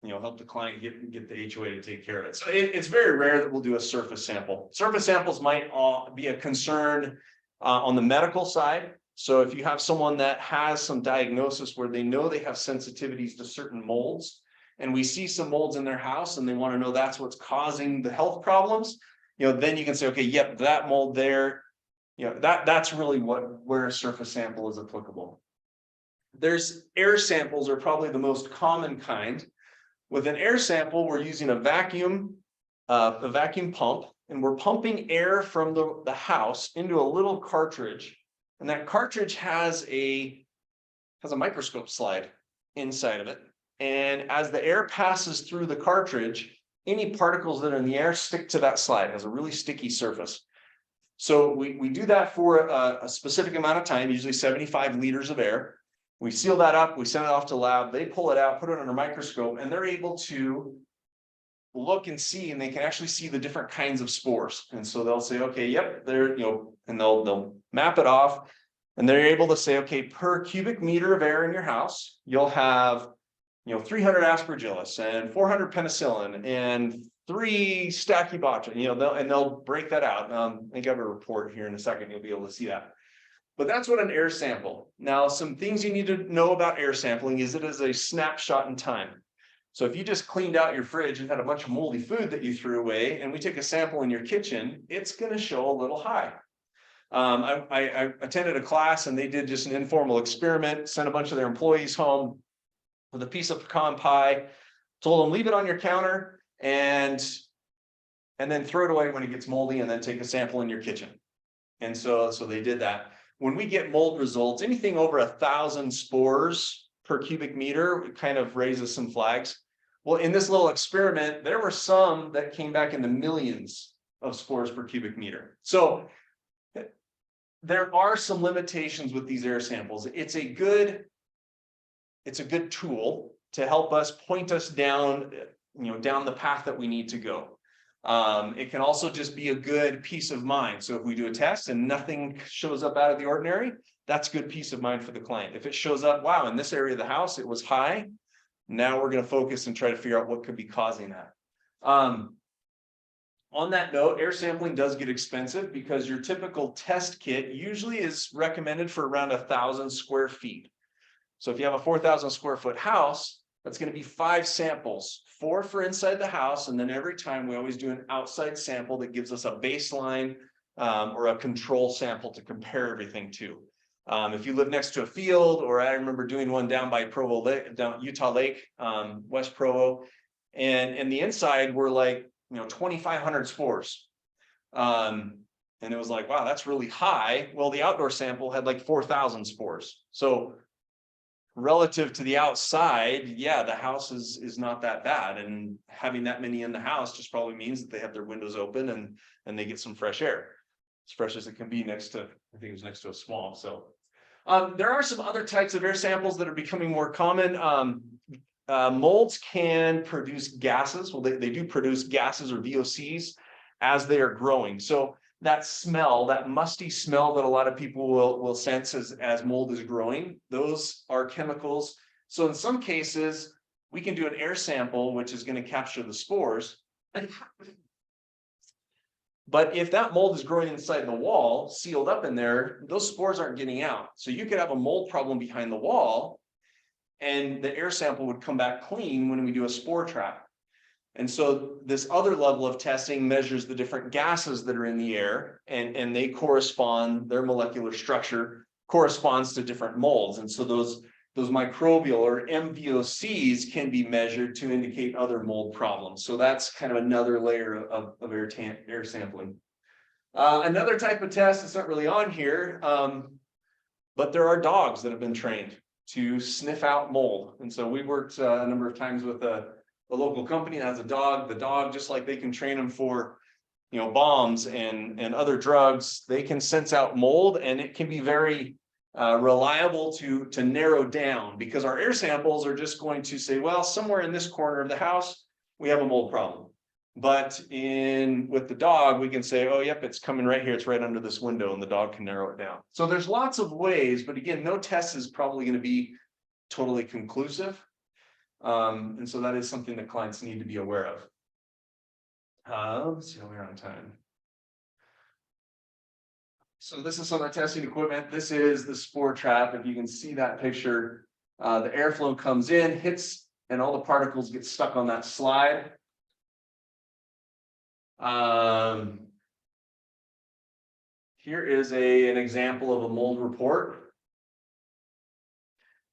help the client get the HOA to take care of it. So it's very rare that we'll do a surface sample. Surface samples might be a concern on the medical side. So if you have someone that has some diagnosis where they know they have sensitivities to certain molds, and we see some molds in their house and they want to know that's what's causing the health problems, then you can say, okay, yep, that mold there, that's really where a surface sample is applicable. There's air samples are probably the most common kind. With an air sample, we're using a vacuum pump, and we're pumping air from the house into a little cartridge. And that cartridge has a microscope slide inside of it. And as the air passes through the cartridge, any particles that are in the air stick to that slide. It has a really sticky surface. So we do that for a specific amount of time, usually 75 liters of air. We seal that up, we send it off to the lab, they pull it out, put it under a microscope, and they're able to look and see, and they can actually see the different kinds of spores. And so they'll say, okay, yep, they're, and they'll map it off, and they're able to say, okay, per cubic meter of air in your house, you'll have, 300 aspergillus and 400 penicillin and 3 stachybotrys, and they'll break that out. I think I have a report here in a second, you'll be able to see that. But that's what an air sample. Now, some things you need to know about air sampling is it is a snapshot in time. So if you just cleaned out your fridge and had a bunch of moldy food that you threw away, and we take a sample in your kitchen, it's going to show a little high. I attended a class and they did just an informal experiment, sent a bunch of their employees home with a piece of pecan pie, told them leave it on your counter and then throw it away when it gets moldy, and then take a sample in your kitchen. And so they did that. When we get mold results, anything over 1,000 spores per cubic meter, it kind of raises some flags. Well, in this little experiment, there were some that came back in the millions of spores per cubic meter. So there are some limitations with these air samples. It's a good tool to help us point us down, down the path that we need to go. It can also just be a good peace of mind. So if we do a test and nothing shows up out of the ordinary, that's good peace of mind for the client. If it shows up, wow, in this area of the house, it was high. Now we're going to focus and try to figure out what could be causing that. On that note, air sampling does get expensive because your typical test kit usually is recommended for around 1,000 square feet. So if you have a 4,000 square foot house, That's going to be 5 samples, 4 for inside the house. And then every time we always do an outside sample that gives us a baseline or a control sample to compare everything to. If you live next to a field, or I remember doing one down by Provo Lake, down Utah Lake, West Provo, and the inside were like, 2,500 spores. And it was like, wow, that's really high. Well, the outdoor sample had like 4,000 spores. So relative to the outside, yeah, the house is not that bad. And having that many in the house just probably means that they have their windows open and they get some fresh air, as fresh as it can be next to, I think it was next to a swamp. So there are some other types of air samples that are becoming more common. Molds can produce gases. Well, they do produce gases or VOCs as they are growing. So that smell, that musty smell that a lot of people will sense as mold is growing, those are chemicals. So in some cases, we can do an air sample, which is going to capture the spores. But if that mold is growing inside the wall, sealed up in there, those spores aren't getting out. So you could have a mold problem behind the wall, and the air sample would come back clean when we do a spore trap. And so this other level of testing measures the different gases that are in the air, and they correspond, their molecular structure corresponds to different molds. And so those microbial or MVOCs can be measured to indicate other mold problems. So that's kind of another layer of air sampling. Another type of test, it's not really on here, but there are dogs that have been trained to sniff out mold. And so we worked a number of times with a local company that has a dog. The dog, just like they can train them for, bombs and other drugs, they can sense out mold, and it can be very reliable to narrow down, because our air samples are just going to say, well, somewhere in this corner of the house, we have a mold problem. But with the dog, we can say, oh, yep, it's coming right here. It's right under this window, and the dog can narrow it down. So there's lots of ways, but again, no test is probably going to be totally conclusive. And so that is something that clients need to be aware of. Let's see how we're on time. So this is some of the testing equipment. This is the spore trap. If you can see that picture, the airflow comes in, hits, and all the particles get stuck on that slide. Here is an example of a mold report.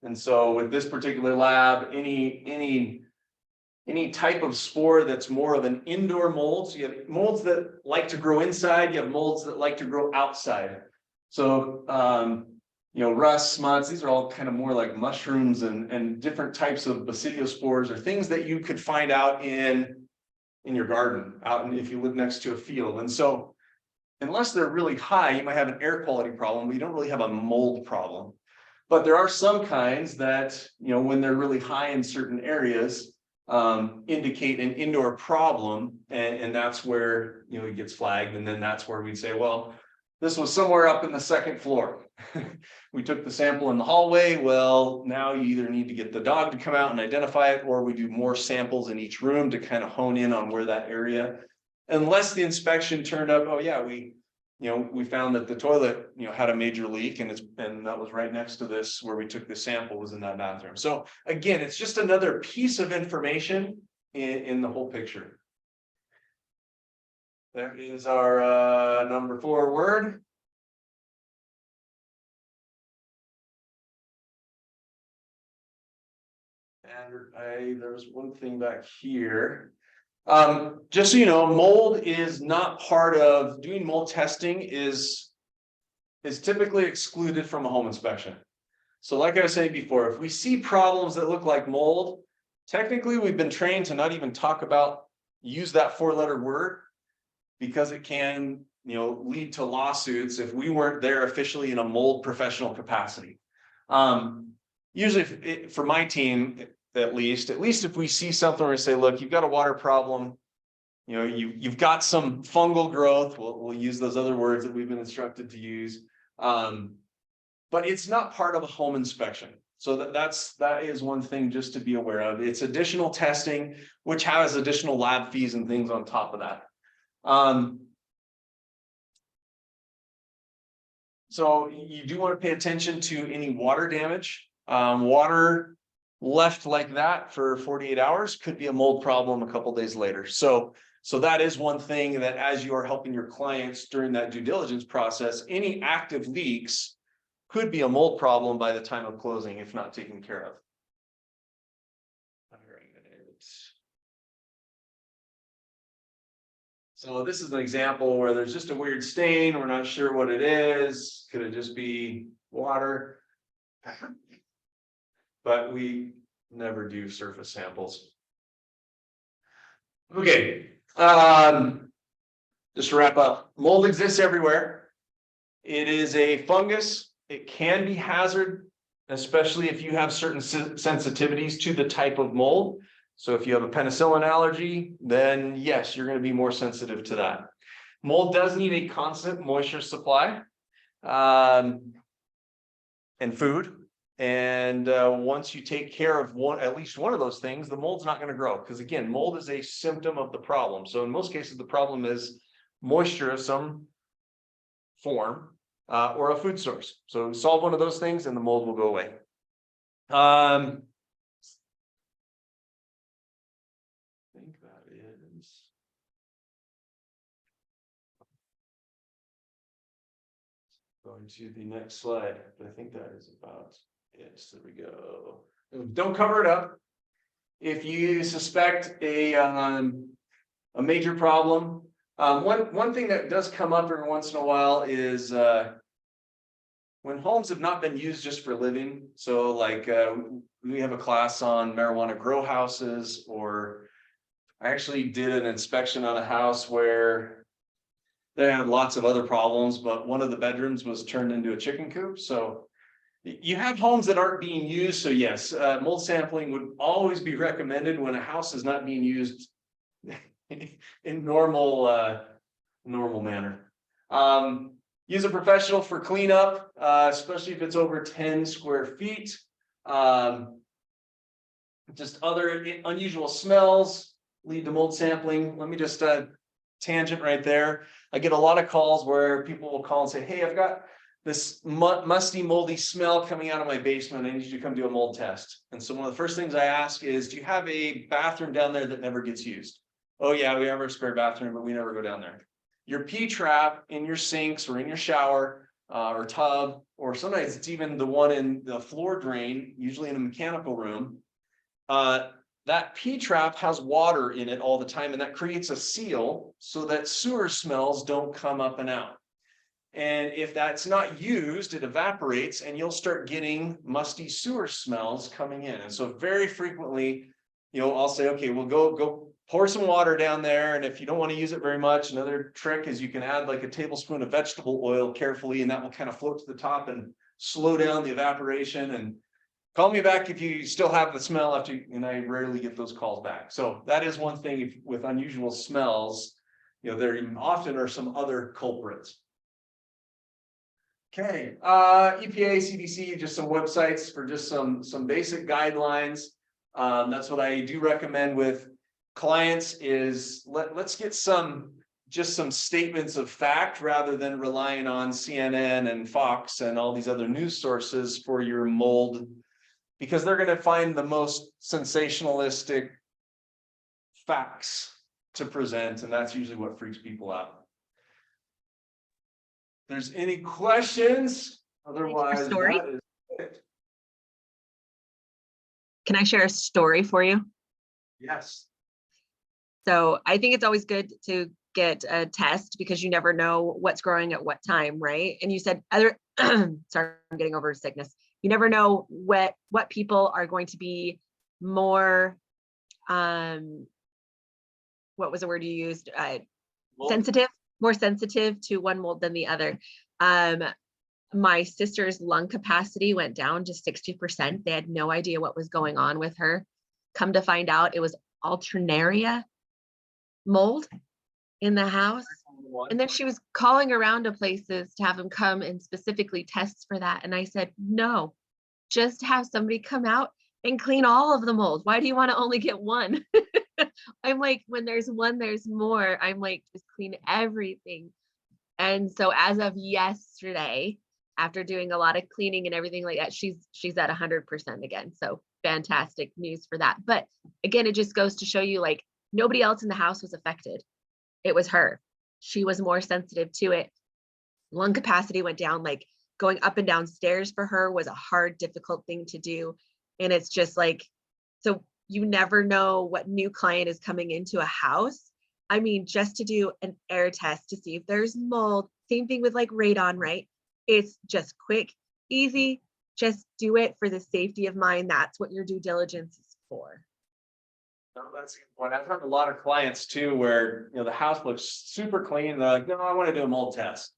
And so with this particular lab, any type of spore that's more of an indoor mold. So you have molds that like to grow inside, you have molds that like to grow outside. So rust, smuts, these are all kind of more like mushrooms and different types of Presidio spores, or things that you could find out in your garden, if you live next to a field. And so unless they're really high, you might have an air quality problem, but you don't really have a mold problem. But there are some kinds that, when they're really high in certain areas, indicate an indoor problem, and that's where, it gets flagged. And then that's where we'd say, well, this was somewhere up in the 2nd floor. We took the sample in the hallway. Well, now you either need to get the dog to come out and identify it, or we do more samples in each room to kind of hone in on where that area, unless the inspection turned up, oh yeah, we found that the toilet, had a major leak, and that was right next to this where we took the sample, was in that bathroom. So again, it's just another piece of information in the whole picture. That is our number 4 word. And there was one thing back here. Just so you know, mold is not part of doing mold testing, is typically excluded from a home inspection. So like I was saying before, if we see problems that look like mold, technically we've been trained to not even use that 4-letter word, because it can, lead to lawsuits if we weren't there officially in a mold professional capacity. Usually for my team, at least if we see something where we say, look, you've got a water problem, you've got some fungal growth, we'll use those other words that we've been instructed to use. But it's not part of a home inspection. So that is one thing just to be aware of. It's additional testing, which has additional lab fees and things on top of that. So you do want to pay attention to any water damage. Water left like that for 48 hours could be a mold problem a couple days later. So that is one thing that as you are helping your clients during that due diligence process, any active leaks could be a mold problem by the time of closing if not taken care of. So this is an example where there's just a weird stain. We're not sure what it is. Could it just be water? But we never do surface samples. Okay. Just to wrap up, mold exists everywhere. It is a fungus. It can be hazard, especially if you have certain sensitivities to the type of mold. So if you have a penicillin allergy, then yes, you're going to be more sensitive to that. Mold does need a constant moisture supply and food. And once you take care of at least one of those things, the mold's not going to grow. Because again, mold is a symptom of the problem. So in most cases, the problem is moisture of some form or a food source. So solve one of those things and the mold will go away. I think that is going to the next slide, but I think that is about it. There we go. Don't cover it up. If you suspect a major problem, one thing that does come up every once in a while is when homes have not been used just for living. So like we have a class on marijuana grow houses, or I actually did an inspection on a house where they had lots of other problems, but one of the bedrooms was turned into a chicken coop. So you have homes that aren't being used. So yes, mold sampling would always be recommended when a house is not being used in normal manner. Use a professional for cleanup, especially if it's over 10 square feet. Just other unusual smells lead to mold sampling. Let me just tangent right there. I get a lot of calls where people will call and say, hey, I've got this musty, moldy smell coming out of my basement. I need you to come do a mold test. And so one of the first things I ask is, do you have a bathroom down there that never gets used? Oh yeah, we have a spare bathroom, but we never go down there. Your P-trap in your sinks or in your shower or tub, or sometimes it's even the one in the floor drain, usually in a mechanical room. That P-trap has water in it all the time, and that creates a seal so that sewer smells don't come up and out. And if that's not used, it evaporates and you'll start getting musty sewer smells coming in. And so very frequently, I'll say, okay, we'll go pour some water down there. And if you don't want to use it very much, another trick is you can add like a tablespoon of vegetable oil carefully, and that will kind of float to the top and slow down the evaporation. And call me back if you still have the smell after, and I rarely get those calls back. So that is one thing with unusual smells, there often are some other culprits. Okay, EPA, CDC, just some websites for just some basic guidelines. That's what I do recommend with clients is let's get some statements of fact rather than relying on CNN and Fox and all these other news sources for your mold, because they're going to find the most sensationalistic facts to present, and that's usually what freaks people out. If there's any questions, otherwise that is it. Can I share a story for you? Yes. So I think it's always good to get a test because you never know what's growing at what time, right? And you said sorry, I'm getting over sickness. You never know what people are going to be more, what was the word you used? More sensitive to one mold than the other. My sister's lung capacity went down to 60%. They had no idea what was going on with her. Come to find out, it was Alternaria mold in the house. And then she was calling around to places to have them come and specifically test for that. And I said, no, just have somebody come out and clean all of the mold. Why do you want to only get one? I'm like, when there's one, there's more. I'm like, just clean everything. And so as of yesterday, after doing a lot of cleaning and everything like that, she's at 100% again. So fantastic news for that. But again, it just goes to show you, like, nobody else in the house was affected. It was her. She was more sensitive to it. Lung capacity went down, like going up and down stairs for her was a hard, difficult thing to do. And it's just like, so you never know what new client is coming into a house. I mean, just to do an air test to see if there's mold, same thing with like radon, right? It's just quick, easy, just do it for the safety of mind. That's what your due diligence is for. No, that's a good point. I've heard a lot of clients too, where, you know, the house looks super clean. They're like, no, I want to do a mold test.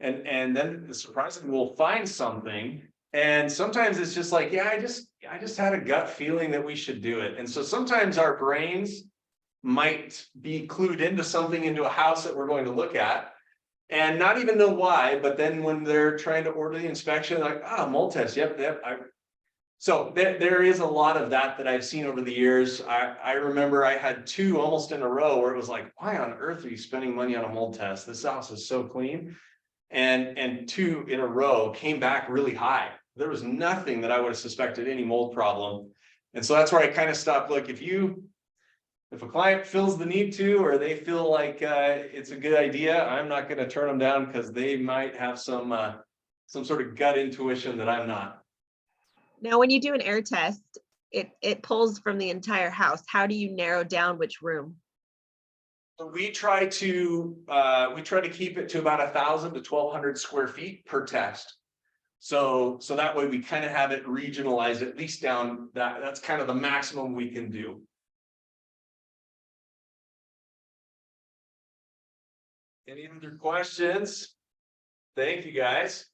And then surprisingly, we'll find something. And sometimes it's just like, yeah, I just had a gut feeling that we should do it. And so sometimes our brains might be clued into something, into a house that we're going to look at and not even know why. But then when they're trying to order the inspection, like, mold test. Yep. So there is a lot of that I've seen over the years. I remember I had 2 almost in a row where it was like, why on earth are you spending money on a mold test? This house is so clean. And 2 in a row came back really high. There was nothing that I would have suspected any mold problem. And so that's where I kind of stopped. Look, if a client feels the need to, or they feel like it's a good idea, I'm not going to turn them down because they might have some sort of gut intuition that I'm not. Now, when you do an air test, it pulls from the entire house. How do you narrow down which room? So we try to keep it to about 1,000 to 1,200 square feet per test. So that way we kind of have it regionalized, at least down that's kind of the maximum we can do. Any other questions? Thank you, guys.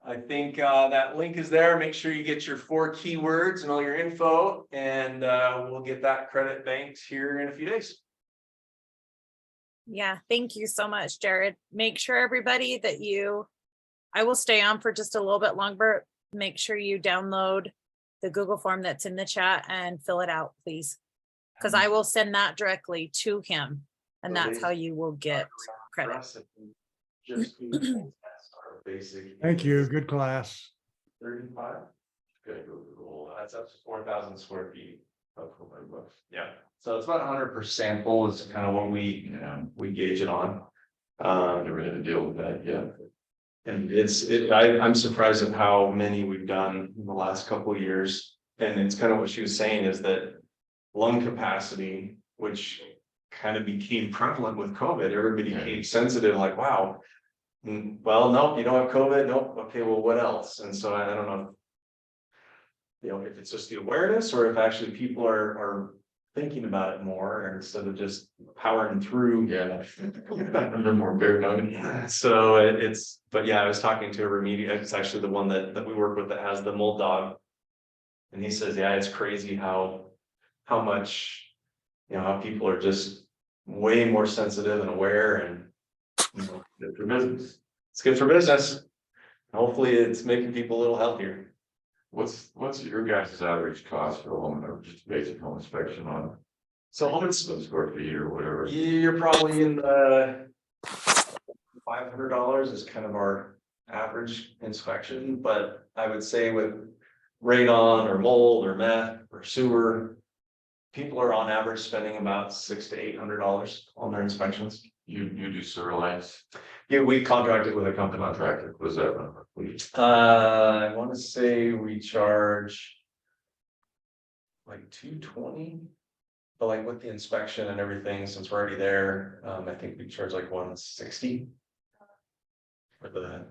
I think that link is there. Make sure you get your 4 keywords and all your info, and we'll get that credit banked here in a few days. Yeah, thank you so much, Jared. Make sure everybody that I will stay on for just a little bit longer. Make sure you download the Google form that's in the chat and fill it out, please. Because I will send that directly to him, and that's how you will get credit. Thank you. Good class. 35. Good. That's up to 4,000 square feet. Yeah. So it's about 100% full is kind of what we gauge it on. Never had to deal with that yet. And I'm surprised at how many we've done in the last couple of years. And it's kind of what she was saying is that lung capacity, which kind of became prevalent with COVID, everybody became sensitive, like, wow, well, nope, you don't have COVID. Nope. Okay, well, what else? And so I don't know, if it's just the awareness or if actually people are thinking about it more instead of just powering through. Yeah. More paranoid. So but yeah, I was talking to a remedial, it's actually the one that we work with that has the mold dog. And he says, yeah, it's crazy how much, how people are just way more sensitive and aware, and good for business. It's good for business. Hopefully it's making people a little healthier. What's your guys' average cost for a home, or just basic home inspection on? So home square feet or whatever? You're probably in the $500 is kind of our average inspection, but I would say with radon or mold or meth or sewer, people are on average spending about $600 to $800 on their inspections. You do sewer lines? Yeah, we contracted with a company. Contractor, was that number, please? I want to say we charge like $220, but like with the inspection and everything, since we're already there, I think we charge like $160 for the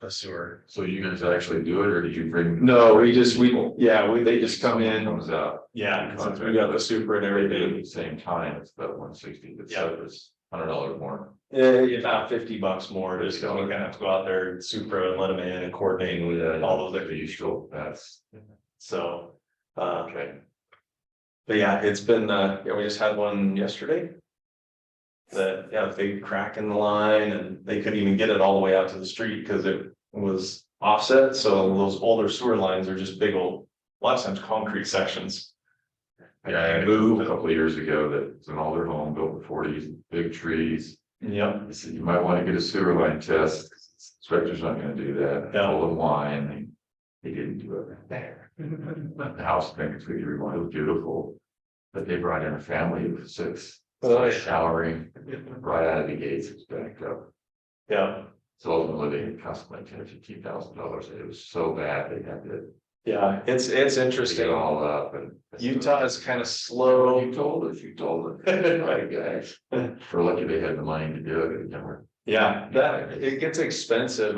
sewer. So you guys actually do it, or did you bring? No, they just come in. Comes out. Yeah, since we got the super and everything. At the same time, it's about $160, but Yeah. it's $100 more. About $50 more, just because we kind of have to go out there and super and let them in and coordinate with all those usual. That's so. okay. But yeah, it's been we just had one yesterday. The big crack in the line, and they couldn't even get it all the way out to the street because it was offset. So those older sewer lines are just big old, a lot of times concrete sections. Yeah, I moved a couple of years ago that it's an older home built in the 40s, big trees. Yep. I said, you might want to get a sewer line test. Inspector's not going to do that. Yeah. Full of wine. They didn't do it there. But the house in Presidio, it was beautiful. But they brought in a family of 6, showering right out of the gates, it's backed up. Yeah, So ultimately, it cost like $10,000 to $15,000. It was so bad, they had to yeah, it's dig it interesting. all up and. Utah is kind of slow. You told us. Right, guys. We're lucky they had the money to do it. Yeah, that it gets expensive.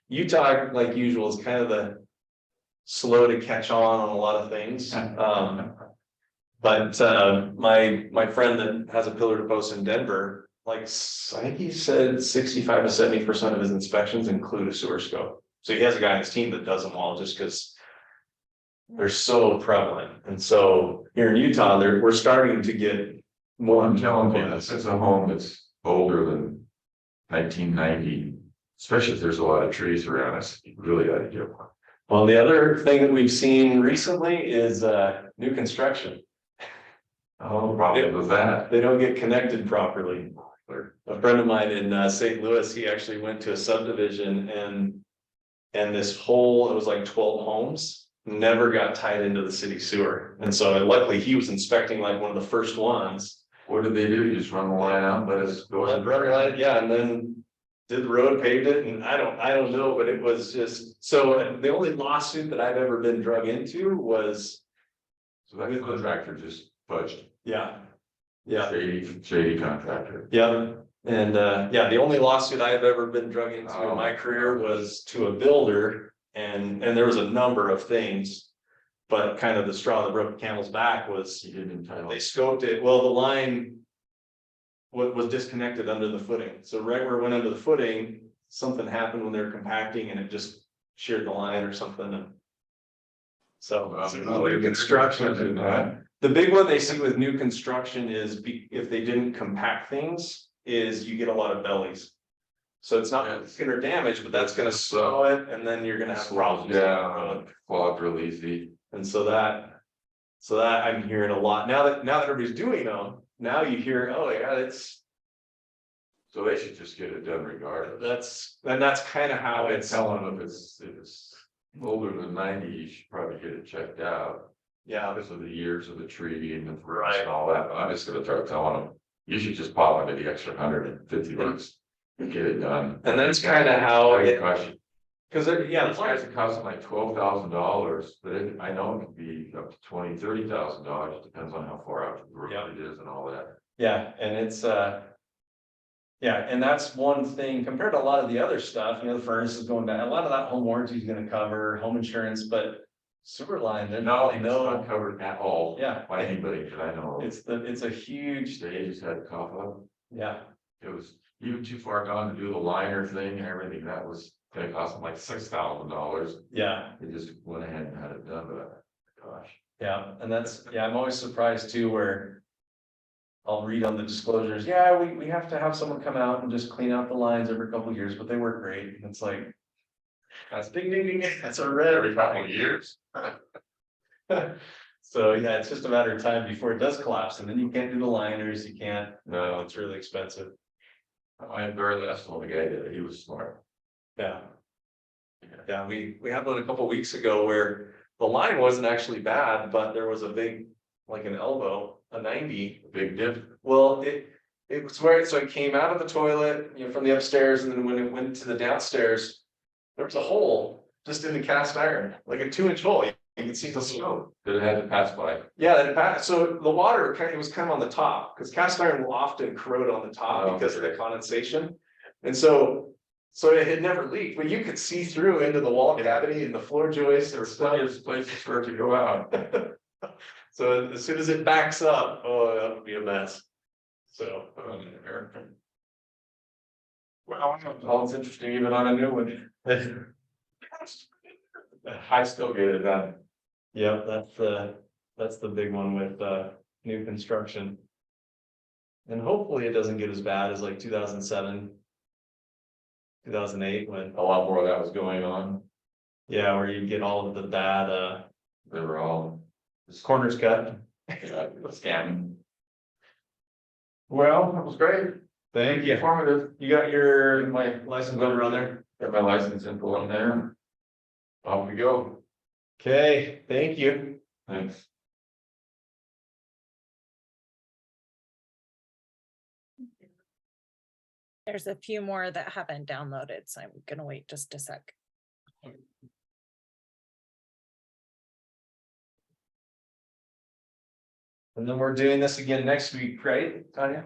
Utah, like usual, is kind of the slow to catch on a lot of things. But my friend that has a pillar to post in Denver, like I think he said 65 to 70% of his inspections include a sewer scope. So he has a guy on his team that does them all just because they're so prevalent. And so here in Utah, we're starting to get more. I'm telling you, this is a home that's older than 1990, especially if there's a lot of trees around us. You really ought to get one. Well, the other thing that we've seen recently is new construction. Oh, problem with that. They don't get connected properly. A friend of mine in St. Louis, he actually went to a subdivision and this whole, it was like 12 homes, never got tied into the city sewer. And so luckily he was inspecting like one of the first ones. What did they do? You just run the line out, let us go. Yeah, and then did the road, paved it, and I don't know, but it was just, so the only lawsuit that I've ever been drug into was. So that contractor just fudged. Yeah. Shady contractor. Yeah, and yeah, the only lawsuit I've ever been drug into in my career was to a builder, and there was a number of things. But kind of the straw that broke the camel's back was they scoped it, well, the line was disconnected under the footing. So right where it went under the footing, something happened when they were compacting and it just sheared the line or something. And so construction. The big one they see with new construction is if they didn't compact things, is you get a lot of bellies. So it's not skin or damage, but that's gonna slow it, and then you're gonna have problems. Yeah, clogged real easy. And so that I'm hearing a lot now that everybody's doing them. Now you hear, oh yeah, it's. So they should just get it done regardless. That's kind of how I've been it's. telling them if it's older than 90, you should probably get it checked out. Yeah, Because of the years of the tree and the roots and all that, but I'm just gonna start telling them, you should just pop into the extra $150 and get it done. and that's kind of how it. Gosh, Because these guys are costing like $12,000, but I know it can be up to $20,000, $30,000, it depends on how far out the road it is and all that. Yeah, and it's yeah, and that's one thing compared to a lot of the other stuff, the furnace is going down, a lot of that home warranty is gonna cover, home insurance, but. Sewer line, they're It's no, not covered at all. Yeah. By anybody that I know. it's a huge, They just had to cough up. yeah, It was even too far gone to do the liner thing and everything. That was gonna cost them like $6,000. yeah, They just went ahead and had it done, but gosh. yeah, and that's, yeah, I'm always surprised too, where. I'll read on the disclosures, yeah, we have to have someone come out and just clean out the lines every couple of years, but they work great, and it's like. That's ding, ding, ding, that's a red. Every couple of years. So, yeah, it's just a matter of time before it does collapse, and then you can't do the liners, you can't, No, it's really expensive. I had very last one, the guy did it. He was smart. Yeah. Yeah, we had one a couple weeks ago where the line wasn't actually bad, but there was a big, like an elbow, a 90. Big dip. Well, it was where, so it came out of the toilet, from the upstairs, and then when it went to the downstairs. There was a hole just in the cast iron, like a 2-inch hole. You can see the smoke. That it had to pass by. Yeah, that it passed. So the water it was kind of on the top, because cast iron will often corrode on the top Oh, because of the condensation. And so it had never leaked, but you could see through into the wall cavity and the floor joists. There were plenty of places for it to go out. So as soon as it backs up, oh, that would be a mess. So. Well, it's interesting even on a new one. I still get it done. Yeah, that's the big one with new construction. And hopefully it doesn't get as bad as like 2007. 2008 when. A lot more of that was going on. Yeah, where you get all of the bad They were all corners cut. scamming. Well, that was great. Thank you. Informative. You got my license number on there? Got my license info on there. Off we go. Okay, thank you. Thanks. There's a few more that haven't downloaded, so I'm gonna wait just a sec. And then we're doing this again next week, right, Tanya?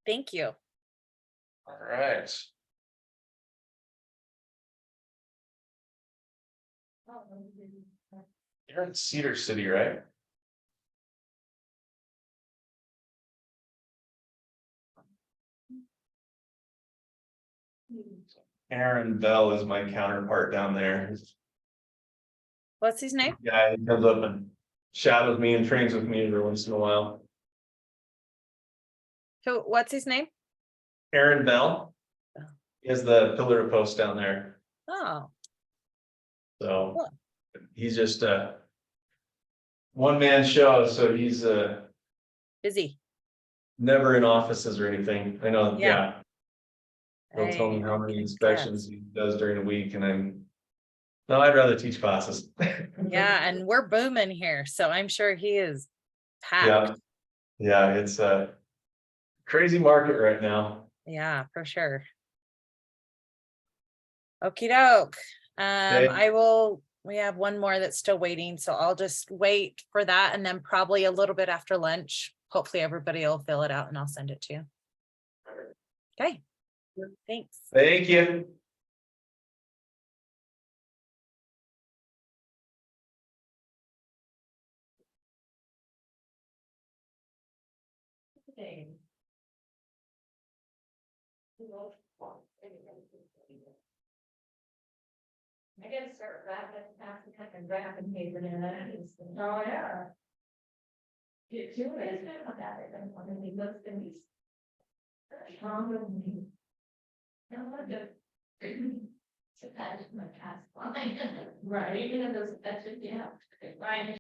Thank you. All right. You're in Cedar City, right? Aaron Bell is my counterpart down there. What's his name? Yeah, he comes up and shadows me and trains with me every once in a while. What's his name? Aaron Bell is the pillar to post down there. Oh, So Cool. he's just a one-man show, so he's busy. never in offices or anything. I know, Yeah. yeah. He'll tell me how many inspections he does during a week and no, I'd rather teach classes. Yeah, and we're booming here, so I'm sure he is Yeah, packed. yeah, it's a crazy market right now. Yeah, for sure. Okey doke. Okay. We have one more that's still waiting, so I'll just wait for that and then probably a little bit after lunch. Hopefully everybody will fill it out and I'll send it to you. Okay. Thanks. Thank you. I gotta start wrapping paper in that. Oh, yeah. Get to it. About it, and one of the most of these. So that is my past line. Right, you know, those, that's what you have. Right.